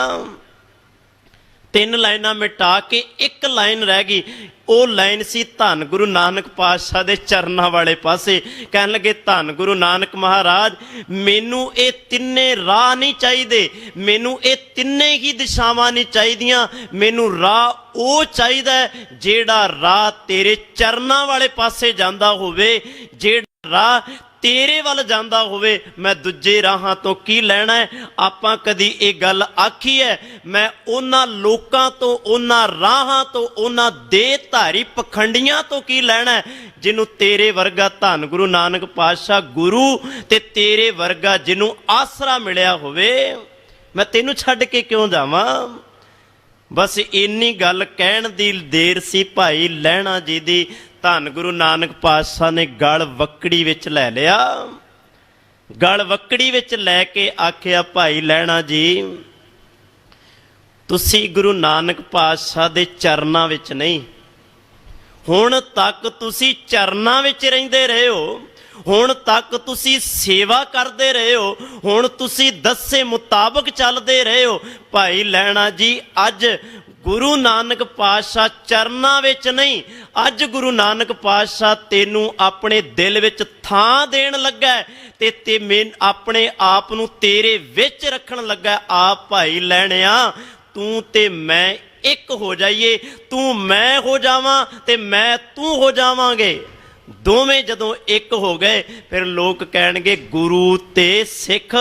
S1: 3 लाइनां मिटा के 1 लाइन रह गई। ਉਹ ਲਾਈਨ ਸੀ ਧੰਨ ਗੁਰੂ ਨਾਨਕ ਪਾਤਸ਼ਾਹ ਦੇ ਚਰਨਾਂ ਵਾਲੇ ਪਾਸੇ। ਕਹਿਣ ਲੱਗੇ, ਧੰਨ ਗੁਰੂ ਨਾਨਕ ਮਹਾਰਾਜ, ਮੈਨੂੰ ਇਹ ਤਿੰਨੇ ਰਾਹ ਨਹੀਂ ਚਾਹੀਦੇ, ਮੈਨੂੰ ਇਹ ਤਿੰਨੇ ਹੀ ਦਿਸ਼ਾਵਾਂ ਨਹੀਂ ਚਾਹੀਦੀਆਂ, ਮੈਨੂੰ ਰਾਹ ਉਹ ਚਾਹੀਦਾ ਜਿਹੜਾ ਰਾਹ ਤੇਰੇ ਚਰਨਾਂ ਵਾਲੇ ਪਾਸੇ ਜਾਂਦਾ ਹੋਵੇ, ਜਿਹੜਾ ਰਾਹ तेरे वल जांदा होवे। मैं दूजे राहां तो की लैणा है। आपां कदी ये गल आखी है, मैं उन्हां लोकां तो, उन्हां राहां तो, उन्हां देहधारी पखंडियां तो की लैणा है जिन्हों तेरे वर्गा धन गुरु नानक पातशाह गुरु ते तेरे वर्गा जिन्हों आसरा मिलिया होवे। मैं तेनू छड्ड के क्यों जावां। बस इन्नी गल कहण दी देर सी भाई लैणा जी दी। धन गुरु नानक पातशाह ने गल वकड़ी विच लै लिया ਗਲ ਵਕੜੀ ਵਿੱਚ ਲੈ ਕੇ ਆਖਿਆ, ਭਾਈ ਲਹਿਣਾ ਜੀ ਤੁਸੀਂ ਗੁਰੂ ਨਾਨਕ ਪਾਤਸ਼ਾਹ ਦੇ ਚਰਨਾਂ ਵਿੱਚ ਨਹੀਂ, ਹੁਣ ਤੱਕ ਤੁਸੀਂ ਚਰਨਾਂ ਵਿੱਚ ਰਹਿੰਦੇ ਰਹੇ ਹੋ, ਹੁਣ ਤੱਕ ਤੁਸੀਂ ਸੇਵਾ ਕਰਦੇ ਰਹੇ ਹੋ, ਹੁਣ ਤੁਸੀਂ ਦੱਸੇ ਮੁਤਾਬਕ ਚੱਲਦੇ ਰਹੇ ਹੋ। ਭਾਈ ਲਹਿਣਾ ਜੀ ਅੱਜ ਗੁਰੂ ਨਾਨਕ ਪਾਤਸ਼ਾਹ ਚਰਨਾਂ ਵਿੱਚ ਨਹੀਂ, ਅੱਜ ਗੁਰੂ ਨਾਨਕ ਪਾਤਸ਼ਾਹ ਤੈਨੂੰ ਆਪਣੇ ਦਿਲ ਵਿੱਚ ਥਾਂ ਦੇਣ ਲੱਗਾ ਤੇ ਮੈਂ ਆਪਣੇ ਆਪ ਨੂੰ ਤੇਰੇ ਵਿੱਚ ਰੱਖਣ ਲੱਗਾ। ਆਪ ਭਾਈ ਲੈਣਿਆ ਤੂੰ ਤੇ ਮੈਂ ਇੱਕ ਹੋ ਜਾਈਏ, ਤੂੰ ਮੈਂ ਹੋ ਜਾਵਾਂ ਤੇ ਮੈਂ ਤੂੰ ਹੋ ਜਾਵਾਂਗੇ। ਦੋਵੇਂ ਜਦੋਂ ਇੱਕ ਹੋ ਗਏ ਫਿਰ ਲੋਕ ਕਹਿਣਗੇ ਗੁਰੂ ਤੇ ਸਿੱਖ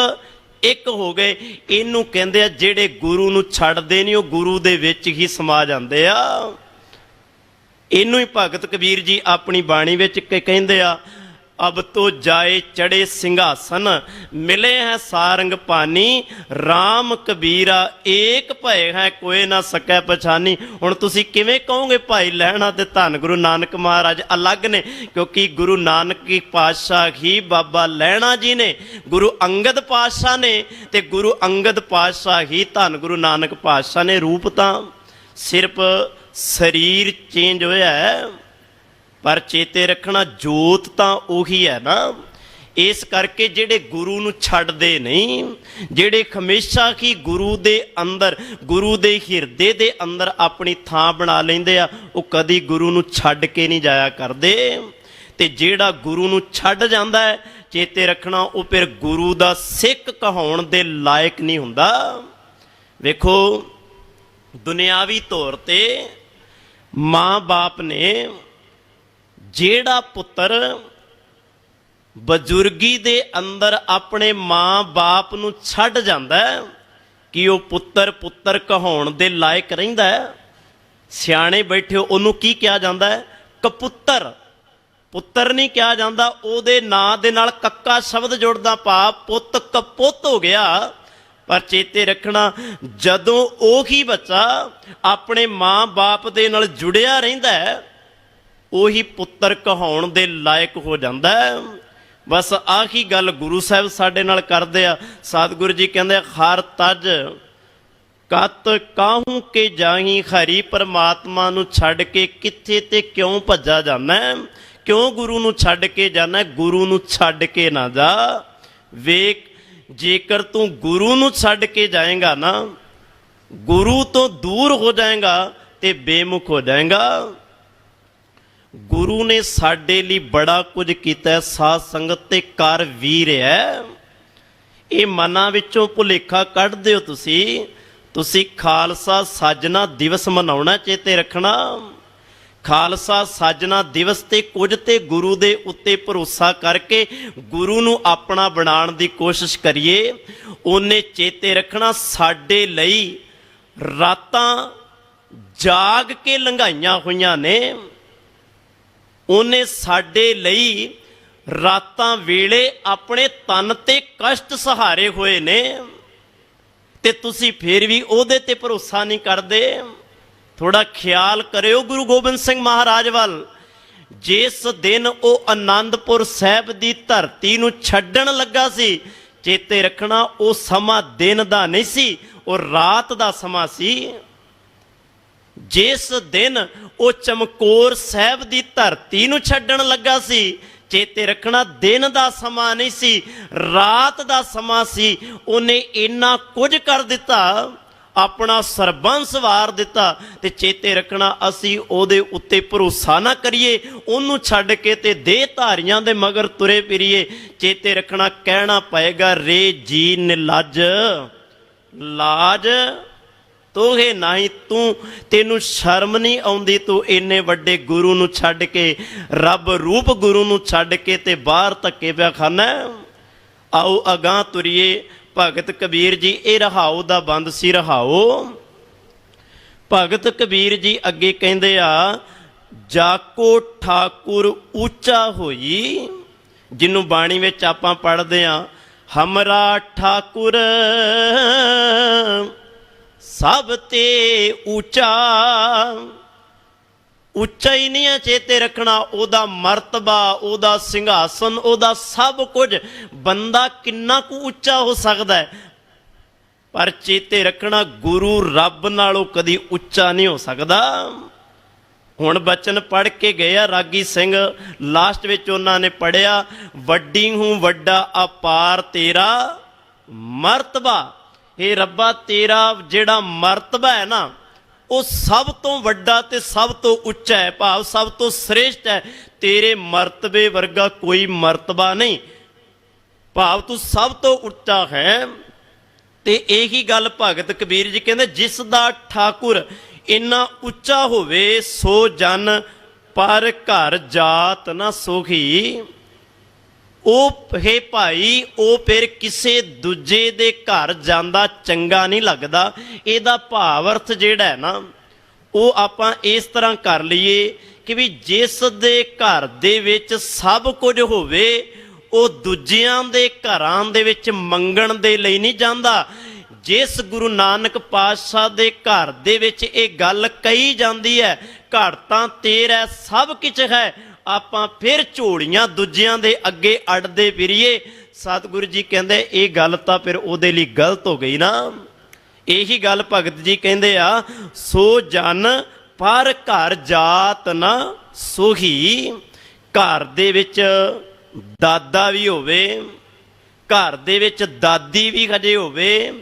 S1: ਇੱਕ ਹੋ ਗਏ। ਇਹਨੂੰ ਕਹਿੰਦੇ ਆ ਜਿਹੜੇ ਗੁਰੂ ਨੂੰ ਛੱਡਦੇ ਨਹੀਂ ਉਹ ਗੁਰੂ ਦੇ ਵਿੱਚ ਹੀ ਸਮਾ ਜਾਂਦੇ ਆ। ਇਹਨੂੰ ਹੀ ਭਗਤ ਕਬੀਰ ਜੀ ਆਪਣੀ ਬਾਣੀ ਵਿੱਚ ਕਹਿੰਦੇ ਆ, ਅਬ ਤੋ ਜਾਏ ਚੜੇ ਸਿੰਘਾਸਨ ਮਿਲੇ ਹੈ ਸਾਰੰਗ ਪਾਨੀ, ਰਾਮ ਕਬੀਰਾ ਏਕ ਭਏ ਹੈ ਕੋਏ ਨਾ ਸਕੈ ਪਛਾਨੀ। ਹੁਣ ਤੁਸੀਂ ਕਿਵੇਂ ਕਹੋਗੇ ਭਾਈ ਲਹਿਣਾ ਤੇ ਧੰਨ ਗੁਰੂ ਨਾਨਕ ਮਹਾਰਾਜ ਅਲੱਗ ਨੇ? ਕਿਉਂਕਿ ਗੁਰੂ ਨਾਨਕ ਕੀ ਪਾਤਸ਼ਾਹ ਹੀ ਬਾਬਾ ਲਹਿਣਾ ਜੀ ਨੇ, ਗੁਰੂ ਅੰਗਦ ਪਾਤਸ਼ਾਹ ਨੇ ਤੇ ਗੁਰੂ ਅੰਗਦ ਪਾਤਸ਼ਾਹ ਹੀ ਧੰਨ ਗੁਰੂ ਨਾਨਕ ਪਾਤਸ਼ਾਹ ਨੇ। ਰੂਪ ਤਾਂ ਸਿਰਫ ਸਰੀਰ ਚੇਂਜ ਹੋਇਆ ਹੈ ਪਰ ਚੇਤੇ ਰੱਖਣਾ ਜੋਤ ਤਾਂ ਉਹੀ ਹੈ ਨਾ। ਇਸ ਕਰਕੇ ਜਿਹੜੇ ਗੁਰੂ ਨੂੰ ਛੱਡਦੇ ਨਹੀਂ, ਜਿਹੜੇ ਹਮੇਸ਼ਾ ਹੀ ਗੁਰੂ ਦੇ ਅੰਦਰ, ਗੁਰੂ ਦੇ ਹਿਰਦੇ ਦੇ ਅੰਦਰ ਆਪਣੀ ਥਾਂ ਬਣਾ ਲੈਂਦੇ ਆ, ਉਹ ਕਦੀ ਗੁਰੂ ਨੂੰ ਛੱਡ ਕੇ ਨਹੀਂ ਜਾਇਆ ਕਰਦੇ। ਤੇ ਜਿਹੜਾ ਗੁਰੂ ਨੂੰ ਛੱਡ ਜਾਂਦਾ ਹੈ ਚੇਤੇ ਰੱਖਣਾ ਉਹ ਫਿਰ ਗੁਰੂ ਦਾ ਸਿੱਖ ਕਹਾਉਣ ਦੇ ਲਾਇਕ ਨਹੀਂ ਹੁੰਦਾ। ਵੇਖੋ ਦੁਨਿਆਵੀ ਤੌਰ ਤੇ ਮਾਂ ਬਾਪ ਨੇ ਜਿਹੜਾ ਪੁੱਤਰ ਬਜ਼ੁਰਗੀ ਦੇ ਅੰਦਰ ਆਪਣੇ ਮਾਂ ਬਾਪ ਨੂੰ ਛੱਡ ਜਾਂਦਾ ਕਿ ਉਹ ਪੁੱਤਰ ਕਹਾਉਣ ਦੇ ਲਾਇਕ ਰਹਿੰਦਾ ਹੈ। ਸਿਆਣੇ ਬੈਠੇ ਉਹਨੂੰ ਕੀ ਕਿਹਾ ਜਾਂਦਾ ਹੈ? ਕਪੁੱਤਰ। ਪੁੱਤਰ ਨਹੀਂ ਕਿਹਾ ਜਾਂਦਾ, ਉਹਦੇ ਨਾਂ ਦੇ ਨਾਲ ਕੱਕਾ ਸ਼ਬਦ ਜੁੜਦਾ, ਪਾ ਪੁੱਤ ਕਪੁੱਤ ਹੋ ਗਿਆ। ਪਰ ਚੇਤੇ ਰੱਖਣਾ ਜਦੋਂ ਉਹੀ ਬੱਚਾ ਆਪਣੇ ਮਾਂ ਬਾਪ ਦੇ ਨਾਲ ਜੁੜਿਆ ਰਹਿੰਦਾ ਹੈ ਉਹੀ ਪੁੱਤਰ ਕਹਾਉਣ ਦੇ ਲਾਇਕ ਹੋ ਜਾਂਦਾ ਹੈ। ਬਸ ਆਹੀ ਗੱਲ ਗੁਰੂ ਸਾਹਿਬ ਸਾਡੇ ਨਾਲ ਕਰਦੇ ਆ। ਸਤਿਗੁਰੂ ਜੀ ਕਹਿੰਦੇ ਹਰ ਤਜ ਕਤ ਕਾਹੂ ਕੇ ਜਾਹੀ, ਹਰੀ ਪਰਮਾਤਮਾ ਨੂੰ ਛੱਡ ਕੇ ਕਿੱਥੇ ਤੇ ਕਿਉਂ ਭੱਜਾ ਜਾਂਦਾ? ਕਿਉਂ ਗੁਰੂ ਨੂੰ ਛੱਡ ਕੇ ਜਾਣਾ? ਗੁਰੂ ਨੂੰ ਛੱਡ ਕੇ ਨਾ ਜਾ। ਵੇਖ ਜੇਕਰ ਤੂੰ ਗੁਰੂ ਨੂੰ ਛੱਡ ਕੇ ਜਾਏਗਾ ਨਾ, ਗੁਰੂ ਤੋਂ ਦੂਰ ਹੋ ਜਾਏਗਾ ਤੇ ਬੇਮੁਖ ਹੋ ਜਾਏਗਾ। ਗੁਰੂ ਨੇ ਸਾਡੇ ਲਈ ਬੜਾ ਕੁਝ ਕੀਤਾ, ਸਾਧ ਸੰਗਤ ਤੇ ਕਰ ਵੀ ਰਿਹਾ। ਇਹ ਮਨਾਂ ਵਿੱਚੋਂ ਭੁਲੇਖਾ ਕੱਢ ਦਿਓ। ਤੁਸੀਂ ਖਾਲਸਾ ਸਾਜਨਾ ਦਿਵਸ ਮਨਾਉਣਾ, ਚੇਤੇ ਰੱਖਣਾ। ਖਾਲਸਾ ਸਾਜਨਾ ਦਿਵਸ ਤੇ ਕੁਝ ਤੇ ਗੁਰੂ ਦੇ ਉੱਤੇ ਭਰੋਸਾ ਕਰਕੇ ਗੁਰੂ ਨੂੰ ਆਪਣਾ ਬਣਾਉਣ ਦੀ ਕੋਸ਼ਿਸ਼ ਕਰੀਏ। ਉਹਨੇ ਚੇਤੇ ਰੱਖਣਾ ਸਾਡੇ ਲਈ ਰਾਤਾਂ ਜਾਗ ਕੇ ਲੰਘਾਈਆਂ ਹੋਈਆਂ ਨੇ। ਉਹਨੇ ਸਾਡੇ ਲਈ ਰਾਤਾਂ ਵੇਲੇ ਆਪਣੇ ਤਨ ਤੇ ਕਸ਼ਟ ਸਹਾਰੇ ਹੋਏ ਨੇ ਤੇ ਤੁਸੀਂ ਫਿਰ ਵੀ ਉਹਦੇ ਤੇ ਭਰੋਸਾ ਨਹੀਂ ਕਰਦੇ। ਥੋੜਾ ਖਿਆਲ ਕਰਿਓ ਗੁਰੂ ਗੋਬਿੰਦ ਸਿੰਘ ਮਹਾਰਾਜ ਵੱਲ। ਜਿਸ ਦਿਨ ਉਹ ਆਨੰਦਪੁਰ ਸਾਹਿਬ ਦੀ ਧਰਤੀ ਨੂੰ ਛੱਡਣ ਲੱਗਾ ਸੀ, ਚੇਤੇ ਰੱਖਣਾ ਉਹ ਸਮਾਂ ਦਿਨ ਦਾ ਨਹੀਂ ਸੀ, ਉਹ ਰਾਤ ਦਾ ਸਮਾਂ ਸੀ। ਜਿਸ ਦਿਨ ਉਹ ਚਮਕੌਰ ਸਾਹਿਬ ਦੀ ਧਰਤੀ ਨੂੰ ਛੱਡਣ ਲੱਗਾ ਸੀ, ਚੇਤੇ ਰੱਖਣਾ ਦਿਨ ਦਾ ਸਮਾਂ ਨਹੀਂ ਸੀ, ਰਾਤ ਦਾ ਸਮਾਂ ਸੀ। ਉਹਨੇ ਇੰਨਾ ਕੁਝ ਕਰ ਦਿੱਤਾ, ਆਪਣਾ ਸਰਬੰਸ ਵਾਰ ਦਿੱਤਾ। ਤੇ ਚੇਤੇ ਰੱਖਣਾ ਅਸੀਂ ਉਹਦੇ ਉੱਤੇ ਭਰੋਸਾ ਨਾ ਕਰੀਏ, ਉਹਨੂੰ ਛੱਡ ਕੇ ਤੇ ਦੇਹ ਧਾਰੀਆਂ ਦੇ ਮਗਰ ਤੁਰੇ ਫਿਰੀਏ। ਚੇਤੇ ਰੱਖਣਾ ਕਹਿਣਾ ਪਏਗਾ ਰੇ ਜੀ ਨਿਲਾਜ ਲਾਜ ਤੋਹੇ ਨਹੀਂ, ਤੈਨੂੰ ਸ਼ਰਮ ਨਹੀਂ ਆਉਂਦੀ? ਤੂੰ ਇੰਨੇ ਵੱਡੇ ਗੁਰੂ ਨੂੰ ਛੱਡ ਕੇ, ਰੱਬ ਰੂਪ ਗੁਰੂ ਨੂੰ ਛੱਡ ਕੇ ਤੇ ਬਾਹਰ ਧੱਕੇ ਪਿਆ ਖਾਨਾ। ਆਓ ਅਗਾਂਹ ਤੁਰੀਏ। ਭਗਤ ਕਬੀਰ ਜੀ, ਇਹ ਰਹਾਉ ਦਾ ਬੰਦ ਸੀ। ਰਹਾਉ ਭਗਤ ਕਬੀਰ ਜੀ ਅੱਗੇ ਕਹਿੰਦੇ ਆ, ਜਾਕੋ ਠਾਕੁਰ ਉੱਚਾ ਹੋਈ, ਜਿਹਨੂੰ ਬਾਣੀ ਵਿੱਚ ਆਪਾਂ ਪੜ੍ਹਦੇ ਆ, ਹਮਰਾ ਠਾਕੁਰ ਸਭ ਤੇ ਉੱਚਾ। ਉੱਚਾ ਹੀ ਨਹੀਂ ਹੈ ਚੇਤੇ ਰੱਖਣਾ, ਉਹਦਾ ਮਰਤਬਾ, ਉਹਦਾ ਸਿੰਘਾਸਨ, ਉਹਦਾ ਸਭ ਕੁਝ। ਬੰਦਾ ਕਿੰਨਾ ਕੁ ਉੱਚਾ ਹੋ ਸਕਦਾ ਹੈ, ਪਰ ਚੇਤੇ ਰੱਖਣਾ ਗੁਰੂ ਰੱਬ ਨਾਲੋਂ ਕਦੀ ਉੱਚਾ ਨਹੀਂ ਹੋ ਸਕਦਾ। ਹੁਣ ਬਚਨ ਪੜ੍ਹ ਕੇ ਗਏ ਆ ਰਾਗੀ ਸਿੰਘ, ਲਾਸਟ ਵਿੱਚ ਉਹਨਾਂ ਨੇ ਪੜ੍ਹਿਆ, ਵੱਡੀ ਹੂੰ ਵੱਡਾ ਅਪਾਰ ਤੇਰਾ ਮਰਤਬਾ। ਇਹ ਰੱਬਾ ਤੇਰਾ ਜਿਹੜਾ ਮਰਤਬਾ ਹੈ ਨਾ, ਉਹ ਸਭ ਤੋਂ ਵੱਡਾ ਤੇ ਸਭ ਤੋਂ ਉੱਚਾ ਹੈ, ਭਾਵ ਸਭ ਤੋਂ ਸ੍ਰੇਸ਼ਟ ਹੈ। ਤੇਰੇ ਮਰਤਬੇ ਵਰਗਾ ਕੋਈ ਮਰਤਬਾ ਨਹੀਂ, ਭਾਵ ਤੂੰ ਸਭ ਤੋਂ ਉੱਚਾ ਹੈ। ਤੇ ਇਹੀ ਗੱਲ ਭਗਤ ਕਬੀਰ ਜੀ ਕਹਿੰਦੇ, ਜਿਸ ਦਾ ਠਾਕੁਰ ਇੰਨਾ ਉੱਚਾ ਹੋਵੇ ਸੋ ਜਨ ਪਰ ਘਰ ਜਾਤ ਨਾ ਸੋਖੀ। ਉਹ ਹੈ ਭਾਈ, ਉਹ ਫਿਰ ਕਿਸੇ ਦੂਜੇ ਦੇ ਘਰ ਜਾਂਦਾ ਚੰਗਾ ਨਹੀਂ ਲੱਗਦਾ। ਇਹਦਾ ਭਾਵ ਅਰਥ ਜਿਹੜਾ ਹੈ ਨਾ, ਉਹ ਆਪਾਂ ਇਸ ਤਰ੍ਹਾਂ ਕਰ ਲਈਏ ਕਿ ਵੀ ਜਿਸ ਦੇ ਘਰ ਦੇ ਵਿੱਚ ਸਭ ਕੁਝ ਹੋਵੇ, ਉਹ ਦੂਜਿਆਂ ਦੇ ਘਰਾਂ ਦੇ ਵਿੱਚ ਮੰਗਣ ਦੇ ਲਈ ਨਹੀਂ ਜਾਂਦਾ। ਜਿਸ ਗੁਰੂ ਨਾਨਕ ਪਾਤਸ਼ਾਹ ਦੇ ਘਰ ਦੇ ਵਿੱਚ ਇਹ ਗੱਲ ਕਹੀ ਜਾਂਦੀ ਹੈ, ਘਰ ਤਾਂ ਤੇਰਾ ਸਭ ਕੁਝ ਹੈ, ਆਪਾਂ ਫਿਰ ਝੋਲੀਆਂ ਦੂਜਿਆਂ ਦੇ ਅੱਗੇ ਅੜਦੇ ਫਿਰੀਏ। ਸਤਿਗੁਰੂ ਜੀ ਕਹਿੰਦੇ ਇਹ ਗੱਲ ਤਾਂ ਫਿਰ ਉਹਦੇ ਲਈ ਗਲਤ ਹੋ ਗਈ ਨਾ। ਇਹੀ ਗੱਲ ਭਗਤ ਜੀ ਕਹਿੰਦੇ ਆ, ਸੋ ਜਨ ਪਰ ਘਰ ਜਾਤ ਨਾ ਸੋਹੀ। ਘਰ ਦੇ ਵਿੱਚ ਦਾਦਾ ਵੀ ਹੋਵੇ, ਘਰ ਦੇ ਵਿੱਚ ਦਾਦੀ ਵੀ ਹਜੇ ਹੋਵੇ,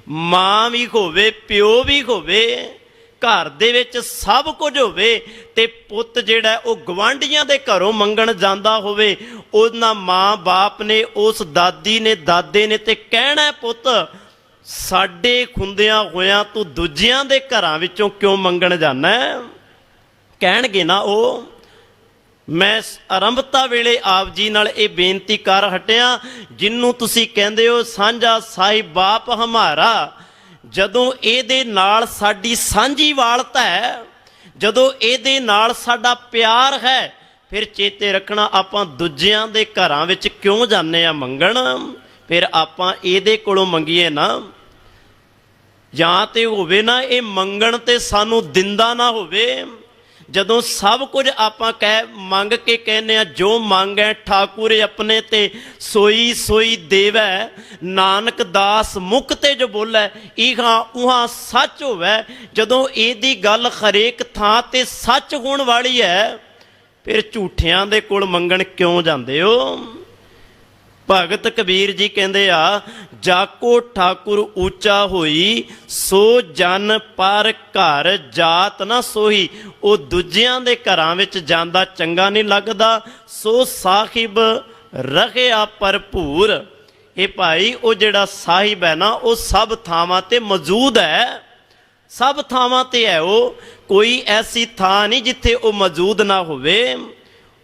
S1: ਮਾਂ ਵੀ ਹੋਵੇ, ਪਿਓ ਵੀ ਹੋਵੇ, ਘਰ ਦੇ ਵਿੱਚ ਸਭ ਕੁਝ ਹੋਵੇ, ਤੇ ਪੁੱਤ ਜਿਹੜਾ ਉਹ ਗਵਾਂਢੀਆਂ ਦੇ ਘਰੋਂ ਮੰਗਣ ਜਾਂਦਾ ਹੋਵੇ, ਉਹਨਾਂ ਮਾਂ ਬਾਪ ਨੇ, ਉਸ ਦਾਦੀ ਨੇ, ਦਾਦੇ ਨੇ ਤੇ ਕਹਿਣਾ, ਪੁੱਤ ਸਾਡੇ ਖੁੰਦਿਆਂ ਹੋਇਆਂ ਤੂੰ ਦੂਜਿਆਂ ਦੇ ਘਰਾਂ ਵਿੱਚੋਂ ਕਿਉਂ ਮੰਗਣ ਜਾਣਾ? ਕਹਿਣਗੇ ਨਾ ਉਹ। ਮੈਂ ਆਰੰਭਤਾ ਵੇਲੇ ਆਪ ਜੀ ਨਾਲ ਇਹ ਬੇਨਤੀ ਕਰ ਹਟਿਆ, ਜਿਹਨੂੰ ਤੁਸੀਂ ਕਹਿੰਦੇ ਹੋ ਸਾਂਝਾ ਸਾਹਿਬ ਬਾਪ ਹਮਾਰਾ, ਜਦੋਂ ਇਹਦੇ ਨਾਲ ਸਾਡੀ ਸਾਂਝੀ ਵਾਲਤਾ ਹੈ, ਜਦੋਂ ਇਹਦੇ ਨਾਲ ਸਾਡਾ ਪਿਆਰ ਹੈ, ਫਿਰ ਚੇਤੇ ਰੱਖਣਾ ਆਪਾਂ ਦੂਜਿਆਂ ਦੇ ਘਰਾਂ ਵਿੱਚ ਕਿਉਂ ਜਾਂਦੇ ਆ ਮੰਗਣ? ਫਿਰ ਆਪਾਂ ਇਹਦੇ ਕੋਲੋਂ ਮੰਗੀਏ ਨਾ। ਜਾਂ ਤੇ ਹੋਵੇ ਨਾ ਇਹ ਮੰਗਣ ਤੇ ਸਾਨੂੰ ਦਿੰਦਾ ਨਾ ਹੋਵੇ। ਜਦੋਂ ਸਭ ਕੁਝ ਆਪਾਂ ਮੰਗ ਕੇ ਕਹਿੰਦੇ ਆ, ਜੋ ਮੰਗੈ ਠਾਕੁਰ ਆਪਣੇ ਤੇ ਸੋਈ ਸੋਈ ਦੇਵੈ, ਨਾਨਕ ਦਾਸ ਮੁਖ ਤੇ ਜੋ ਬੋਲੇ ਇਹਾਂ ਉਹਾਂ ਸੱਚ ਹੋਵੇ। ਜਦੋਂ ਇਹਦੀ ਗੱਲ ਹਰੇਕ ਥਾਂ ਤੇ ਸੱਚ ਹੋਣ ਵਾਲੀ ਹੈ, ਫਿਰ ਝੂਠਿਆਂ ਦੇ ਕੋਲ ਮੰਗਣ ਕਿਉਂ ਜਾਂਦੇ ਹੋ? ਭਗਤ ਕਬੀਰ ਜੀ ਕਹਿੰਦੇ ਆ, ਜਾਕੋ ਠਾਕੁਰ ਉੱਚਾ ਹੋਈ ਸੋ ਜਨ ਪਰ ਘਰ ਜਾਤ ਨਾ ਸੋਹੀ। ਉਹ ਦੂਜਿਆਂ ਦੇ ਘਰਾਂ ਵਿੱਚ ਜਾਂਦਾ ਚੰਗਾ ਨਹੀਂ ਲੱਗਦਾ। ਸੋ ਸਾਹਿਬ ਰਹਿਆ ਭਰਪੂਰ। ਇਹ ਭਾਈ ਉਹ ਜਿਹੜਾ ਸਾਹਿਬ ਹੈ ਨਾ, ਉਹ ਸਭ ਥਾਵਾਂ ਤੇ ਮੌਜੂਦ ਹੈ, ਸਭ ਥਾਵਾਂ ਤੇ ਹੈ। ਉਹ ਕੋਈ ਐਸੀ ਥਾਂ ਨਹੀਂ ਜਿੱਥੇ ਉਹ ਮੌਜੂਦ ਨਾ ਹੋਵੇ।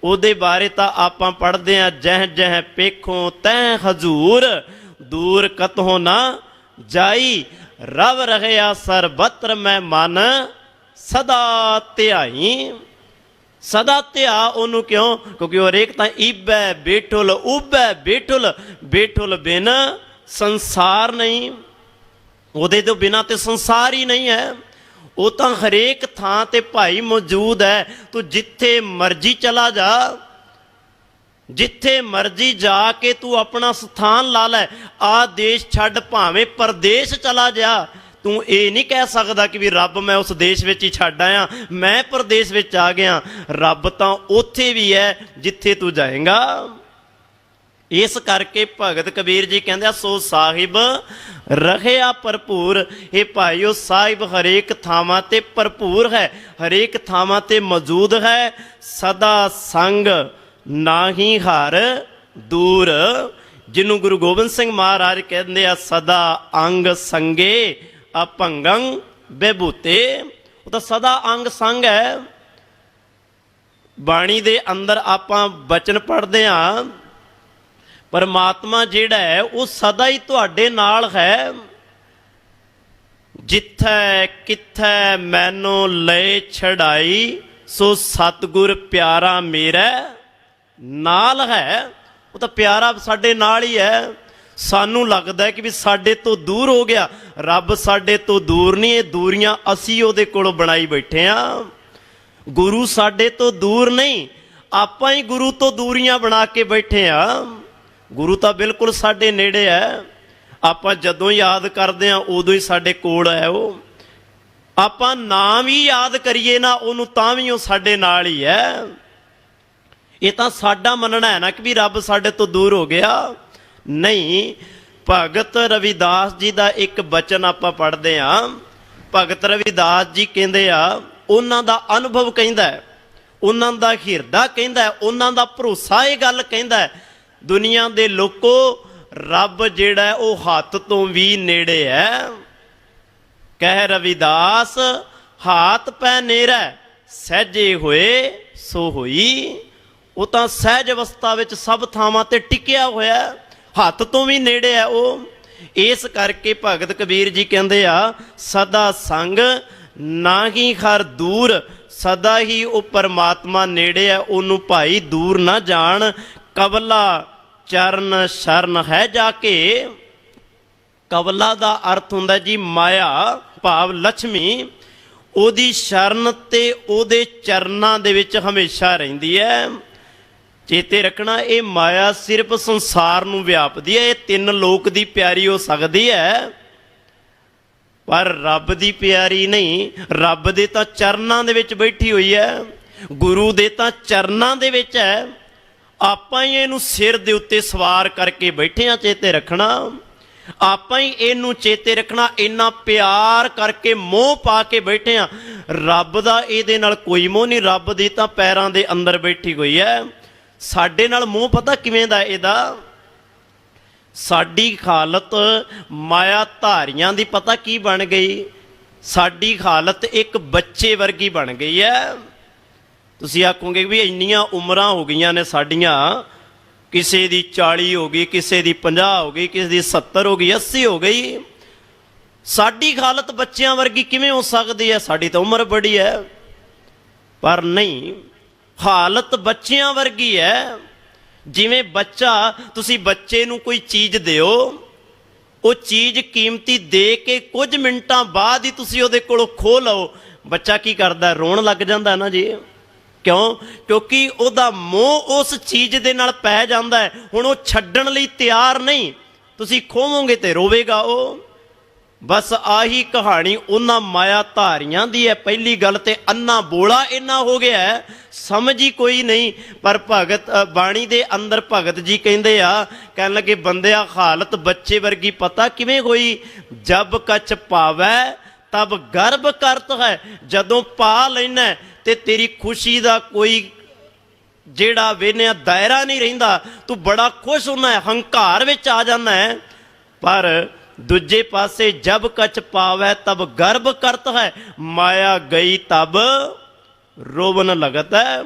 S1: ਉਹਦੇ ਬਾਰੇ ਤਾਂ ਆਪਾਂ ਪੜ੍ਹਦੇ ਹਾਂ, ਜਹ ਜਹ ਪੇਖੋਂ ਤੈਂ ਹਜ਼ੂਰ, ਦੂਰ ਕਤੋਂ ਨਾ ਜਾਈ, ਰਵ ਰਹਿਆ ਸਰਬਤਰ ਮੈਂ ਮਨ ਸਦਾ ਧਿਆਈ। ਸਦਾ ਧਿਆ ਉਹਨੂੰ ਕਿਉਂ? ਕਿਉਂਕਿ ਉਹ ਹਰੇਕ ਤਾਂ ਈਬੈ ਬੇਠੁਲ ਉਬੈ ਬੇਠੁਲ, ਬੇਠੁਲ ਬਿਨ ਸੰਸਾਰ ਨਹੀਂ। ਉਹਦੇ ਤੋਂ ਬਿਨਾਂ ਤੇ ਸੰਸਾਰ ਹੀ ਨਹੀਂ ਹੈ। ਉਹ ਤਾਂ ਹਰੇਕ ਥਾਂ ਤੇ ਭਾਈ ਮੌਜੂਦ ਹੈ। ਤੂੰ ਜਿੱਥੇ ਮਰਜ਼ੀ ਚਲਾ ਜਾ, ਜਿੱਥੇ ਮਰਜ਼ੀ ਜਾ ਕੇ ਤੂੰ ਆਪਣਾ ਸਥਾਨ ਲਾ ਲੈ। ਆ ਦੇਸ਼ ਛੱਡ ਭਾਵੇਂ ਪਰਦੇਸ਼ ਚਲਾ ਜਾ, ਤੂੰ ਇਹ ਨਹੀਂ ਕਹਿ ਸਕਦਾ ਕਿ ਵੀ ਰੱਬ ਮੈਂ ਉਸ ਦੇਸ਼ ਵਿੱਚ ਹੀ ਛੱਡ ਆਇਆ, ਮੈਂ ਪਰਦੇਸ਼ ਵਿੱਚ ਆ ਗਿਆ। ਰੱਬ ਤਾਂ ਉੱਥੇ ਵੀ ਹੈ ਜਿੱਥੇ ਤੂੰ ਜਾਏਂਗਾ। ਇਸ ਕਰਕੇ ਭਗਤ ਕਬੀਰ ਜੀ ਕਹਿੰਦੇ, ਸੋ ਸਾਹਿਬ ਰਹਿਆ ਭਰਪੂਰ। ਇਹ ਭਾਈਓ, ਸਾਹਿਬ ਹਰੇਕ ਥਾਵਾਂ ਤੇ ਭਰਪੂਰ ਹੈ, ਹਰੇਕ ਥਾਵਾਂ ਤੇ ਮੌਜੂਦ ਹੈ। ਸਦਾ ਸੰਗ ਨਾਹੀ ਹਰ ਦੂਰ। ਜਿਹਨੂੰ ਗੁਰੂ ਗੋਬਿੰਦ ਸਿੰਘ ਮਹਾਰਾਜ ਕਹਿੰਦੇ ਆ, ਸਦਾ ਅੰਗ ਸੰਗੇ ਅਭੰਗੰ ਬੇਬੂਤੇ। ਉਹ ਤਾਂ ਸਦਾ ਅੰਗ ਸੰਗ ਹੈ। ਬਾਣੀ ਦੇ ਅੰਦਰ ਆਪਾਂ ਬਚਨ ਪੜ੍ਹਦੇ ਹਾਂ, ਪਰਮਾਤਮਾ ਜਿਹੜਾ ਹੈ ਉਹ ਸਦਾ ਹੀ ਤੁਹਾਡੇ ਨਾਲ ਹੈ। ਜਿੱਥੈ ਕਿੱਥੈ ਮੈਨੂੰ ਲੈ ਛੜਾਈ, ਸੋ ਸਤਿਗੁਰ ਪਿਆਰਾ ਮੇਰਾ ਨਾਲ ਹੈ। ਉਹ ਤਾਂ ਪਿਆਰਾ ਸਾਡੇ ਨਾਲ ਹੀ ਹੈ। ਸਾਨੂੰ ਲੱਗਦਾ ਕਿ ਵੀ ਸਾਡੇ ਤੋਂ ਦੂਰ ਹੋ ਗਿਆ, ਰੱਬ ਸਾਡੇ ਤੋਂ ਦੂਰ ਨਹੀਂ। ਇਹ ਦੂਰੀਆਂ ਅਸੀਂ ਉਹਦੇ ਕੋਲੋਂ ਬਣਾਈ ਬੈਠੇ ਹਾਂ। ਗੁਰੂ ਸਾਡੇ ਤੋਂ ਦੂਰ ਨਹੀਂ, ਆਪਾਂ ਹੀ ਗੁਰੂ ਤੋਂ ਦੂਰੀਆਂ ਬਣਾ ਕੇ ਬੈਠੇ ਆ। ਗੁਰੂ ਤਾਂ ਬਿਲਕੁਲ ਸਾਡੇ ਨੇੜੇ ਹੈ। ਆਪਾਂ ਜਦੋਂ ਯਾਦ ਕਰਦੇ ਆ ਉਦੋਂ ਹੀ ਸਾਡੇ ਕੋਲ ਹੈ ਉਹ। ਆਪਾਂ ਨਾਮ ਹੀ ਯਾਦ ਕਰੀਏ ਨਾ ਉਹਨੂੰ ਤਾਂ ਵੀ ਉਹ ਸਾਡੇ ਨਾਲ ਹੀ ਹੈ। ਇਹ ਤਾਂ ਸਾਡਾ ਮੰਨਣਾ ਹੈ ਨਾ ਕਿ ਵੀ ਰੱਬ ਸਾਡੇ ਤੋਂ ਦੂਰ ਹੋ ਗਿਆ। ਨਹੀਂ, ਭਗਤ ਰਵਿਦਾਸ ਜੀ ਦਾ ਇੱਕ ਬਚਨ ਆਪਾਂ ਪੜ੍ਹਦੇ ਹਾਂ। ਭਗਤ ਰਵਿਦਾਸ ਜੀ ਕਹਿੰਦੇ ਆ, ਉਹਨਾਂ ਦਾ ਅਨੁਭਵ ਕਹਿੰਦਾ, ਉਹਨਾਂ ਦਾ ਹਿਰਦਾ ਕਹਿੰਦਾ, ਉਹਨਾਂ ਦਾ ਭਰੋਸਾ ਇਹ ਗੱਲ ਕਹਿੰਦਾ, ਦੁਨੀਆ ਦੇ ਲੋਕੋ ਰੱਬ ਜਿਹੜਾ ਉਹ ਹੱਥ ਤੋਂ ਵੀ ਨੇੜੇ ਹੈ। ਕਹਿ ਰਵਿਦਾਸ ਹਾਥ ਪੈ ਨੇਰਾ, ਸਹਿਜੇ ਹੋਏ ਸੋ ਹੋਈ। ਉਹ ਤਾਂ ਸਹਿਜ ਅਵਸਥਾ ਵਿੱਚ ਸਭ ਥਾਵਾਂ ਤੇ ਟਿਕਿਆ ਹੋਇਆ, ਹੱਥ ਤੋਂ ਵੀ ਨੇੜੇ ਹੈ ਉਹ। ਇਸ ਕਰਕੇ ਭਗਤ ਕਬੀਰ ਜੀ ਕਹਿੰਦੇ ਆ, ਸਦਾ ਸੰਗ ਨਾਹੀ ਹਰ ਦੂਰ, ਸਦਾ ਹੀ ਉਹ ਪਰਮਾਤਮਾ ਨੇੜੇ ਹੈ, ਉਹਨੂੰ ਭਾਈ ਦੂਰ ਨਾ ਜਾਣ। ਕਵਲਾ ਚਰਨ ਸ਼ਰਨ ਹੈ ਜਾ ਕੇ। ਕਵਲਾ ਦਾ ਅਰਥ ਹੁੰਦਾ ਜੀ ਮਾਇਆ, ਭਾਵ ਲక్ష్ਮੀ। ਉਹਦੀ ਸ਼ਰਨ ਤੇ ਉਹਦੇ ਚਰਨਾਂ ਦੇ ਵਿੱਚ ਹਮੇਸ਼ਾ ਰਹਿੰਦੀ ਹੈ। ਚੇਤੇ ਰੱਖਣਾ, ਇਹ ਮਾਇਆ ਸਿਰਫ ਸੰਸਾਰ ਨੂੰ ਵਿਆਪਦੀ ਹੈ। ਇਹ ਤਿੰਨ ਲੋਕ ਦੀ ਪਿਆਰੀ ਹੋ ਸਕਦੀ ਹੈ, ਪਰ ਰੱਬ ਦੀ ਪਿਆਰੀ ਨਹੀਂ। ਰੱਬ ਦੇ ਤਾਂ ਚਰਨਾਂ ਦੇ ਵਿੱਚ ਬੈਠੀ ਹੋਈ ਹੈ, ਗੁਰੂ ਦੇ ਤਾਂ ਚਰਨਾਂ ਦੇ ਵਿੱਚ ਹੈ। ਆਪਾਂ ਹੀ ਇਹਨੂੰ ਸਿਰ ਦੇ ਉੱਤੇ ਸਵਾਰ ਕਰਕੇ ਬੈਠੇ ਹਾਂ। ਚੇਤੇ ਰੱਖਣਾ, ਆਪਾਂ ਹੀ ਇਹਨੂੰ ਚੇਤੇ ਰੱਖਣਾ, ਇੰਨਾ ਪਿਆਰ ਕਰਕੇ ਮੋਹ ਪਾ ਕੇ ਬੈਠੇ ਹਾਂ। ਰੱਬ ਦਾ ਇਹਦੇ ਨਾਲ ਕੋਈ ਮੋਹ ਨਹੀਂ। ਰੱਬ ਦੀ ਤਾਂ ਪੈਰਾਂ ਦੇ ਅੰਦਰ ਬੈਠੀ ਹੋਈ ਹੈ। ਸਾਡੇ ਨਾਲ ਮੋਹ ਪਤਾ ਕਿਵੇਂ ਦਾ ਇਹਦਾ? ਸਾਡੀ ਹਾਲਤ ਮਾਇਆ ਧਾਰੀਆਂ ਦੀ ਪਤਾ ਕੀ ਬਣ ਗਈ? ਸਾਡੀ ਹਾਲਤ ਇੱਕ ਬੱਚੇ ਵਰਗੀ ਬਣ ਗਈ ਹੈ। ਤੁਸੀਂ ਆਖੋਗੇ ਵੀ ਇੰਨੀਆਂ ਉਮਰਾਂ ਹੋ ਗਈਆਂ ਨੇ ਸਾਡੀਆਂ, ਕਿਸੇ ਦੀ 40 ਹੋ ਗਈ, ਕਿਸੇ ਦੀ 50 ਹੋ ਗਈ, ਕਿਸੇ ਦੀ 70 ਹੋ ਗਈ, 80 ਹੋ ਗਈ। ਸਾਡੀ ਹਾਲਤ ਬੱਚਿਆਂ ਵਰਗੀ ਕਿਵੇਂ ਹੋ ਸਕਦੀ ਹੈ? ਸਾਡੀ ਤਾਂ ਉਮਰ ਬੜੀ ਹੈ। ਪਰ ਨਹੀਂ, ਹਾਲਤ ਬੱਚਿਆਂ ਵਰਗੀ ਹੈ। ਜਿਵੇਂ ਬੱਚਾ, ਤੁਸੀਂ ਬੱਚੇ ਨੂੰ ਕੋਈ ਚੀਜ਼ ਦਿਓ, ਉਹ ਚੀਜ਼ ਕੀਮਤੀ ਦੇ ਕੇ ਕੁਝ ਮਿੰਟਾਂ ਬਾਅਦ ਹੀ ਤੁਸੀਂ ਉਹਦੇ ਕੋਲੋਂ ਖੋਹ ਲਓ, ਬੱਚਾ ਕੀ ਕਰਦਾ? ਰੋਣ ਲੱਗ ਜਾਂਦਾ ਨਾ ਜੀ। ਕਿਉਂ? ਕਿਉਂਕਿ ਉਹਦਾ ਮੋਹ ਉਸ ਚੀਜ਼ ਦੇ ਨਾਲ ਪੈ ਜਾਂਦਾ ਹੈ। ਹੁਣ ਉਹ ਛੱਡਣ ਲਈ ਤਿਆਰ ਨਹੀਂ। ਤੁਸੀਂ ਖੋਵੋਗੇ ਤੇ ਰੋਵੇਗਾ ਉਹ। ਬਸ ਆਹੀ ਕਹਾਣੀ ਉਹਨਾਂ ਮਾਇਆ ਧਾਰੀਆਂ ਦੀ ਹੈ। ਪਹਿਲੀ ਗੱਲ ਤੇ ਅੰਨਾ ਬੋਲਾ ਇੰਨਾ ਹੋ ਗਿਆ ਹੈ, ਸਮਝ ਹੀ ਕੋਈ ਨਹੀਂ। ਪਰ ਭਗਤ ਬਾਣੀ ਦੇ ਅੰਦਰ ਭਗਤ ਜੀ ਕਹਿੰਦੇ ਆ, ਕਹਿਣ ਲੱਗੇ ਬੰਦਿਆ ਹਾਲਤ ਬੱਚੇ ਵਰਗੀ ਪਤਾ ਕਿਵੇਂ ਹੋਈ? ਜਬ ਕਛ ਪਾਵੈ ਤਬ ਗਰਭ ਕਰਤ ਹੈ। ਜਦੋਂ ਪਾ ਲੈਣਾ ਤੇ ਤੇਰੀ ਖੁਸ਼ੀ ਦਾ ਕੋਈ ਜਿਹੜਾ ਵੇਨਿਆ ਦਾਇਰਾ ਨਹੀਂ ਰਹਿੰਦਾ। ਤੂੰ ਬੜਾ ਖੁਸ਼ ਹੁੰਦਾ ਹੈ, ਹੰਕਾਰ ਵਿੱਚ ਆ ਜਾਂਦਾ ਹੈ। ਪਰ ਦੂਜੇ ਪਾਸੇ ਜਬ ਕਛ ਪਾਵੈ ਤਬ ਗਰਭ ਕਰਤ ਹੈ, ਮਾਇਆ ਗਈ ਤਬ ਰੋਵਨ ਲਗਤ ਹੈ।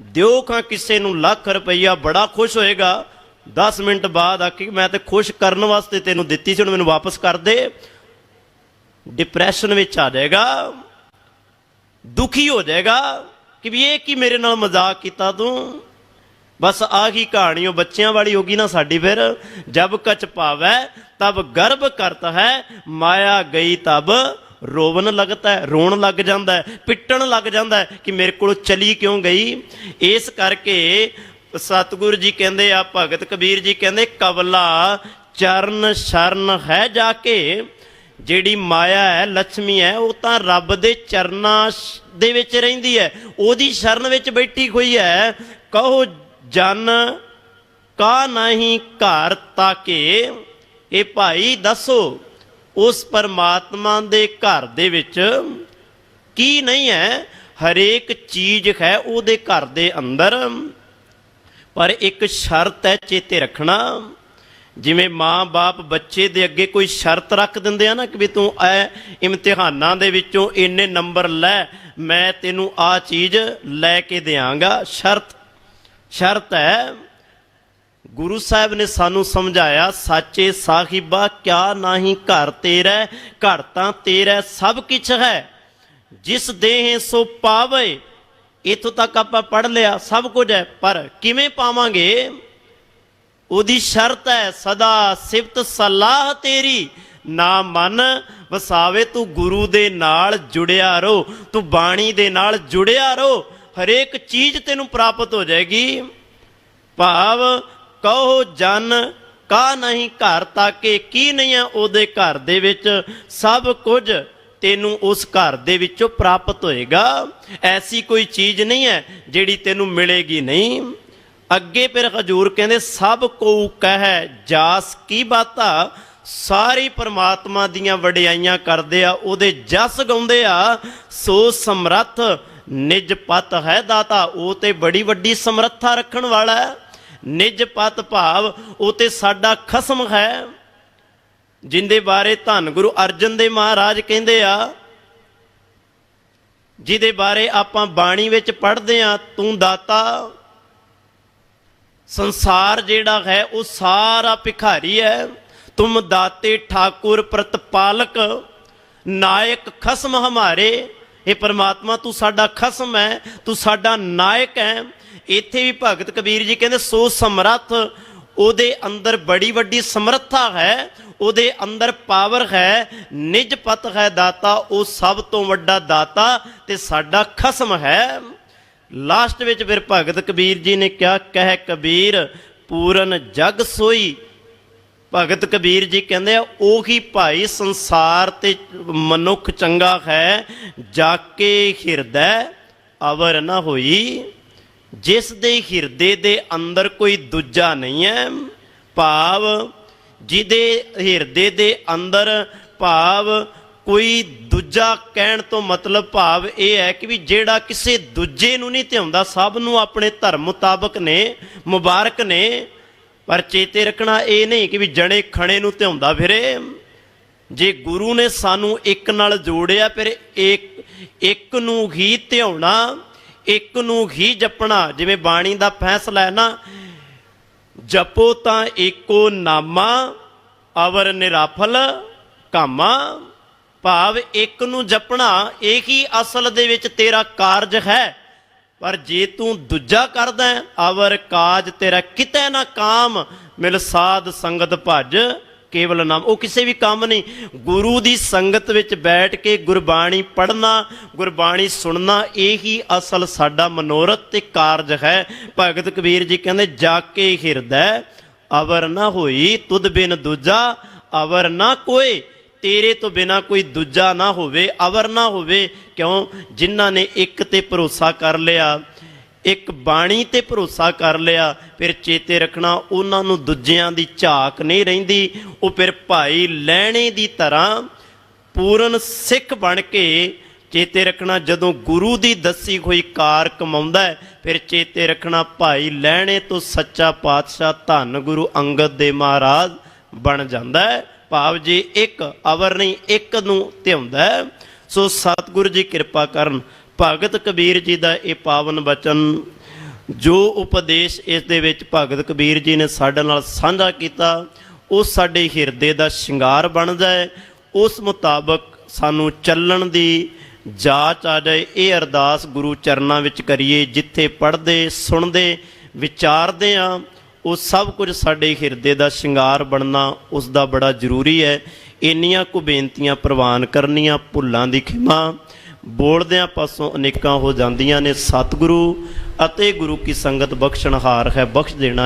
S1: ਦਿਓ ਖਾਂ ਕਿਸੇ ਨੂੰ ਲੱਖ ਰੁਪਈਆ, ਬੜਾ ਖੁਸ਼ ਹੋਏਗਾ। 10 ਮਿੰਟ ਬਾਅਦ ਆਖੀ ਮੈਂ ਤੇ ਖੁਸ਼ ਕਰਨ ਵਾਸਤੇ ਤੈਨੂੰ ਦਿੱਤੀ ਸੀ, ਹੁਣ ਮੈਨੂੰ ਵਾਪਸ ਕਰ ਦੇ। ਡਿਪਰੈਸ਼ਨ ਵਿੱਚ ਆ ਜਾਏਗਾ, ਦੁਖੀ ਹੋ ਜਾਏਗਾ ਕਿ ਵੀ ਇਹ ਕੀ ਮੇਰੇ ਨਾਲ ਮਜ਼ਾਕ ਕੀਤਾ ਤੂੰ। ਬਸ ਆਹੀ ਕਹਾਣੀ ਉਹ ਬੱਚਿਆਂ ਵਾਲੀ ਹੋ ਗਈ ਨਾ ਸਾਡੀ। ਫਿਰ ਜਬ ਕਛ ਪਾਵੈ ਤਬ ਗਰਭ ਕਰਤ ਹੈ, ਮਾਇਆ ਗਈ ਤਬ ਰੋਵਨ ਲਗਤਾ ਹੈ। ਰੋਣ ਲੱਗ ਜਾਂਦਾ ਹੈ, ਪਿੱਟਣ ਲੱਗ ਜਾਂਦਾ ਹੈ ਕਿ ਮੇਰੇ ਕੋਲੋਂ ਚਲੀ ਕਿਉਂ ਗਈ। ਇਸ ਕਰਕੇ ਸਤਿਗੁਰੂ ਜੀ ਕਹਿੰਦੇ ਆ, ਭਗਤ ਕਬੀਰ ਜੀ ਕਹਿੰਦੇ, ਕਵਲਾ ਚਰਨ ਸ਼ਰਨ ਹੈ ਜਾ ਕੇ। ਜਿਹੜੀ ਮਾਇਆ ਹੈ, ਲక్ష్ਮੀ ਹੈ, ਉਹ ਤਾਂ ਰੱਬ ਦੇ ਚਰਨਾਂ ਦੇ ਵਿੱਚ ਰਹਿੰਦੀ ਹੈ, ਉਹਦੀ ਸ਼ਰਨ ਵਿੱਚ ਬੈਠੀ ਹੋਈ ਹੈ। ਕਹੋ ਜਨ ਕਾ ਨਹੀਂ ਘਰ ਤਾਕੇ। ਇਹ ਭਾਈ ਦੱਸੋ, ਉਸ ਪਰਮਾਤਮਾ ਦੇ ਘਰ ਦੇ ਵਿੱਚ ਕੀ ਨਹੀਂ ਹੈ? ਹਰੇਕ ਚੀਜ਼ ਹੈ ਉਹਦੇ ਘਰ ਦੇ ਅੰਦਰ। ਪਰ ਇੱਕ ਸ਼ਰਤ ਹੈ, ਚੇਤੇ ਰੱਖਣਾ। ਜਿਵੇਂ ਮਾਂ-ਬਾਪ ਬੱਚੇ ਦੇ ਅੱਗੇ ਕੋਈ ਸ਼ਰਤ ਰੱਖ ਦਿੰਦੇ ਆ ਨਾ ਕਿ ਵੀ ਤੂੰ ਐ ਇਮਤਿਹਾਨਾਂ ਦੇ ਵਿੱਚੋਂ ਇੰਨੇ ਨੰਬਰ ਲੈ, ਮੈਂ ਤੈਨੂੰ ਆਹ ਚੀਜ਼ ਲੈ ਕੇ ਦਿਆਂਗਾ। ਸ਼ਰਤ ਹੈ। ਗੁਰੂ ਸਾਹਿਬ ਨੇ ਸਾਨੂੰ ਸਮਝਾਇਆ, ਸਾਚੇ ਸਾਹਿਬਾ ਕਿਆ ਨਾਹੀਂ ਘਰ ਤੇਰਾ, ਘਰ ਤਾਂ ਤੇਰਾ ਸਭ ਕੁਛ ਹੈ, ਜਿਸ ਦੇਹ ਸੋ ਪਾਵੇ। ਇੱਥੋਂ ਤੱਕ ਆਪਾਂ ਪੜ੍ਹ ਲਿਆ, ਸਭ ਕੁਝ ਹੈ, ਪਰ ਕਿਵੇਂ ਪਾਵਾਂਗੇ? ਉਹਦੀ ਸ਼ਰਤ ਹੈ, ਸਦਾ ਸਿਫਤ ਸਲਾਹ ਤੇਰੀ, ਨਾ ਮਨ ਵਸਾਵੇ, ਤੂੰ ਗੁਰੂ ਦੇ ਨਾਲ ਜੁੜਿਆ ਰਹੋ, ਤੂੰ ਬਾਣੀ ਦੇ ਨਾਲ ਜੁੜਿਆ ਰਹੋ, ਹਰੇਕ ਚੀਜ਼ ਤੈਨੂੰ ਪ੍ਰਾਪਤ ਹੋ ਜਾਏਗੀ। ਭਾਵ ਕਹੋ ਜਨ ਕਾ ਨਹੀਂ ਘਰ ਤਾਕੇ, ਕੀ ਨਹੀਂ ਹੈ ਉਹਦੇ ਘਰ ਦੇ ਵਿੱਚ, ਸਭ ਕੁਝ ਤੈਨੂੰ ਉਸ ਘਰ ਦੇ ਵਿੱਚੋਂ ਪ੍ਰਾਪਤ ਹੋਏਗਾ। ਐਸੀ ਕੋਈ ਚੀਜ਼ ਨਹੀਂ ਹੈ ਜਿਹੜੀ ਤੈਨੂੰ ਮਿਲੇਗੀ ਨਹੀਂ। ਅੱਗੇ ਫਿਰ ਹਜ਼ੂਰ ਕਹਿੰਦੇ ਸਭ ਕੋ ਕਹਿ ਜਾਸ ਕੀ ਬਾਤਾ, ਸਾਰੀ ਪਰਮਾਤਮਾ ਦੀਆਂ ਵਡਿਆਈਆਂ ਕਰਦੇ ਆ, ਉਹਦੇ ਜਸ ਗਾਉਂਦੇ ਆ। ਸੋ ਸਮਰੱਥ ਨਿਜ ਪਤ ਹੈ ਦਾਤਾ, ਉਹ ਤੇ ਬੜੀ ਵੱਡੀ ਸਮਰੱਥਾ ਰੱਖਣ ਵਾਲਾ ਹੈ। ਨਿਜ ਪਤ ਭਾਵ ਉਹ ਤੇ ਸਾਡਾ ਖਸਮ ਹੈ, ਜਿੰਦੇ ਬਾਰੇ ਧੰਨ ਗੁਰੂ ਅਰਜਨ ਦੇਵ ਮਹਾਰਾਜ ਕਹਿੰਦੇ ਆ, ਜਿਹਦੇ ਬਾਰੇ ਆਪਾਂ ਬਾਣੀ ਵਿੱਚ ਪੜ੍ਹਦੇ ਆ, ਤੂੰ ਦਾਤਾ। ਸੰਸਾਰ ਜਿਹੜਾ ਹੈ ਉਹ ਸਾਰਾ ਭਿਖਾਰੀ ਹੈ। ਤੁਮ ਦਾਤੇ ਠਾਕੁਰ ਪ੍ਰਤਪਾਲਕ, ਨਾਇਕ ਖਸਮ ਹਮਾਰੇ। ਇਹ ਪਰਮਾਤਮਾ ਤੂੰ ਸਾਡਾ ਖਸਮ ਹੈ, ਤੂੰ ਸਾਡਾ ਨਾਇਕ ਹੈ। ਇੱਥੇ ਵੀ ਭਗਤ ਕਬੀਰ ਜੀ ਕਹਿੰਦੇ ਸੋ ਸਮਰੱਥ, ਉਹਦੇ ਅੰਦਰ ਬੜੀ ਵੱਡੀ ਸਮਰੱਥਾ ਹੈ, ਉਹਦੇ ਅੰਦਰ ਪਾਵਰ ਹੈ। ਨਿਜ ਪਤ ਹੈ ਦਾਤਾ, ਉਹ ਸਭ ਤੋਂ ਵੱਡਾ ਦਾਤਾ ਤੇ ਸਾਡਾ ਖਸਮ ਹੈ। ਲਾਸਟ ਵਿੱਚ ਫਿਰ ਭਗਤ ਕਬੀਰ ਜੀ ਨੇ ਕਿਹਾ ਕਹਿ ਕਬੀਰ ਪੂਰਨ ਜਗ ਸੋਈ। ਭਗਤ ਕਬੀਰ ਜੀ ਕਹਿੰਦੇ ਆ ਉਹੀ ਭਾਈ ਸੰਸਾਰ ਤੇ ਮਨੁੱਖ ਚੰਗਾ ਹੈ, ਜਾ ਕੇ ਹਿਰਦੈ ਅਵਰ ਨਾ ਹੋਈ, ਜਿਸ ਦੇ ਹਿਰਦੇ ਦੇ ਅੰਦਰ ਕੋਈ ਦੂਜਾ ਨਹੀਂ ਹੈ। ਭਾਵ ਜਿਹਦੇ ਹਿਰਦੇ ਦੇ ਅੰਦਰ ਭਾਵ ਕੋਈ ਦੂਜਾ, ਕਹਿਣ ਤੋਂ ਮਤਲਬ ਭਾਵ ਇਹ ਹੈ ਕਿ ਵੀ ਜਿਹੜਾ ਕਿਸੇ ਦੂਜੇ ਨੂੰ ਨਹੀਂ ਧਿਆਉਂਦਾ, ਸਭ ਨੂੰ ਆਪਣੇ ਧਰਮ ਮੁਤਾਬਕ ਨੇ, ਮੁਬਾਰਕ ਨੇ। ਪਰ ਚੇਤੇ ਰੱਖਣਾ ਇਹ ਨਹੀਂ ਕਿ ਵੀ ਜਣੇ ਖਣੇ ਨੂੰ ਧਿਆਉਂਦਾ ਫਿਰੇ। ਜੇ ਗੁਰੂ ਨੇ ਸਾਨੂੰ ਇੱਕ ਨਾਲ ਜੋੜਿਆ, ਫਿਰ ਇੱਕ ਨੂੰ ਹੀ ਧਿਆਉਣਾ, ਇੱਕ ਨੂੰ ਹੀ ਜਪਣਾ। ਜਿਵੇਂ ਬਾਣੀ ਦਾ ਫੈਸਲਾ ਹੈ ਨਾ, ਜਪੋ ਤਾਂ ਏਕੋ ਨਾਮਾ ਅਵਰ ਨਿਰਾਫਲ ਕਾਮਾ। ਭਾਵ ਇੱਕ ਨੂੰ ਜਪਣਾ ਇਹੀ ਅਸਲ ਦੇ ਵਿੱਚ ਤੇਰਾ ਕਾਰਜ ਹੈ। ਪਰ ਜੇ ਤੂੰ ਦੂਜਾ ਕਰਦਾ ਅਵਰ ਕਾਜ ਤੇਰਾ ਕਿਤੇ ਨਾ ਕਾਮ, ਮਿਲ ਸਾਧ ਸੰਗਤ ਭਜ ਕੇਵਲ ਨਾਮ। ਉਹ ਕਿਸੇ ਵੀ ਕੰਮ ਨਹੀਂ। ਗੁਰੂ ਦੀ ਸੰਗਤ ਵਿੱਚ ਬੈਠ ਕੇ ਗੁਰਬਾਣੀ ਪੜ੍ਹਨਾ, ਗੁਰਬਾਣੀ ਸੁਣਨਾ, ਇਹੀ ਅਸਲ ਸਾਡਾ ਮਨੋਰਥ ਤੇ ਕਾਰਜ ਹੈ। ਭਗਤ ਕਬੀਰ ਜੀ ਕਹਿੰਦੇ ਜਾ ਕੇ ਹਿਰਦੈ ਅਵਰ ਨਾ ਹੋਈ, ਤੁਧ ਬਿਨ ਦੂਜਾ ਅਵਰ ਨਾ ਕੋਏ। ਤੇਰੇ ਤੋਂ ਬਿਨਾ ਕੋਈ ਦੂਜਾ ਨਾ ਹੋਵੇ, ਅਵਰ ਨਾ ਹੋਵੇ। ਕਿਉਂ? ਜਿਨ੍ਹਾਂ ਨੇ ਇੱਕ ਤੇ ਭਰੋਸਾ ਕਰ ਲਿਆ, ਇੱਕ ਬਾਣੀ ਤੇ ਭਰੋਸਾ ਕਰ ਲਿਆ, ਫਿਰ ਚੇਤੇ ਰੱਖਣਾ ਉਹਨਾਂ ਨੂੰ ਦੂਜਿਆਂ ਦੀ ਝਾਕ ਨਹੀਂ ਰਹਿੰਦੀ। ਉਹ ਫਿਰ ਭਾਈ ਲਹਿਣੇ ਦੀ ਤਰ੍ਹਾਂ ਪੂਰਨ ਸਿੱਖ ਬਣ ਕੇ, ਚੇਤੇ ਰੱਖਣਾ ਜਦੋਂ ਗੁਰੂ ਦੀ ਦੱਸੀ ਹੋਈ ਕਾਰ ਕਮਾਉਂਦਾ ਹੈ, ਫਿਰ ਚੇਤੇ ਰੱਖਣਾ ਭਾਈ ਲਹਿਣੇ ਤੋਂ ਸੱਚਾ ਪਾਤਸ਼ਾਹ ਧੰਨ ਗੁਰੂ ਅੰਗਦ ਦੇਵ ਮਹਾਰਾਜ ਬਣ ਜਾਂਦਾ ਹੈ। ਭਾਵ ਜੇ ਇੱਕ ਅਵਰ ਨਹੀਂ, ਇੱਕ ਨੂੰ ਧਿਆਉਂਦਾ। ਸੋ ਸਤਿਗੁਰੂ ਜੀ ਕਿਰਪਾ ਕਰਨ। ਭਗਤ ਕਬੀਰ ਜੀ ਦਾ ਇਹ ਪਾਵਨ ਬਚਨ, ਜੋ ਉਪਦੇਸ਼ ਇਸ ਦੇ ਵਿੱਚ ਭਗਤ ਕਬੀਰ ਜੀ ਨੇ ਸਾਡੇ ਨਾਲ ਸਾਂਝਾ ਕੀਤਾ, ਉਹ ਸਾਡੇ ਹਿਰਦੇ ਦਾ ਸ਼ਿੰਗਾਰ ਬਣ ਜਾਏ। ਉਸ ਮੁਤਾਬਕ ਸਾਨੂੰ ਚੱਲਣ ਦੀ ਜਾਚ ਆ ਜਾਏ। ਇਹ ਅਰਦਾਸ ਗੁਰੂ ਚਰਨਾਂ ਵਿੱਚ ਕਰੀਏ। ਜਿੱਥੇ ਪੜ੍ਹਦੇ, ਸੁਣਦੇ, ਵਿਚਾਰਦੇ ਹਾਂ, ਉਹ ਸਭ ਕੁਝ ਸਾਡੇ ਹਿਰਦੇ ਦਾ ਸ਼ਿੰਗਾਰ ਬਣਨਾ ਉਸ ਦਾ ਬੜਾ ਜ਼ਰੂਰੀ ਹੈ। ਇੰਨੀਆਂ ਕੁ ਬੇਨਤੀਆਂ ਪ੍ਰਵਾਨ ਕਰਨੀਆਂ। ਭੁੱਲਾਂ ਦੀ ਖਿਮਾ, ਬੋਲਦਿਆਂ ਪਾਸੋਂ ਅਨੇਕਾਂ ਹੋ ਜਾਂਦੀਆਂ ਨੇ। ਸਤਿਗੁਰੂ ਅਤੇ ਗੁਰੂ ਕੀ ਸੰਗਤ ਬਖਸ਼ਣਹਾਰ ਹੈ, ਬਖਸ਼ ਦੇਣਾ।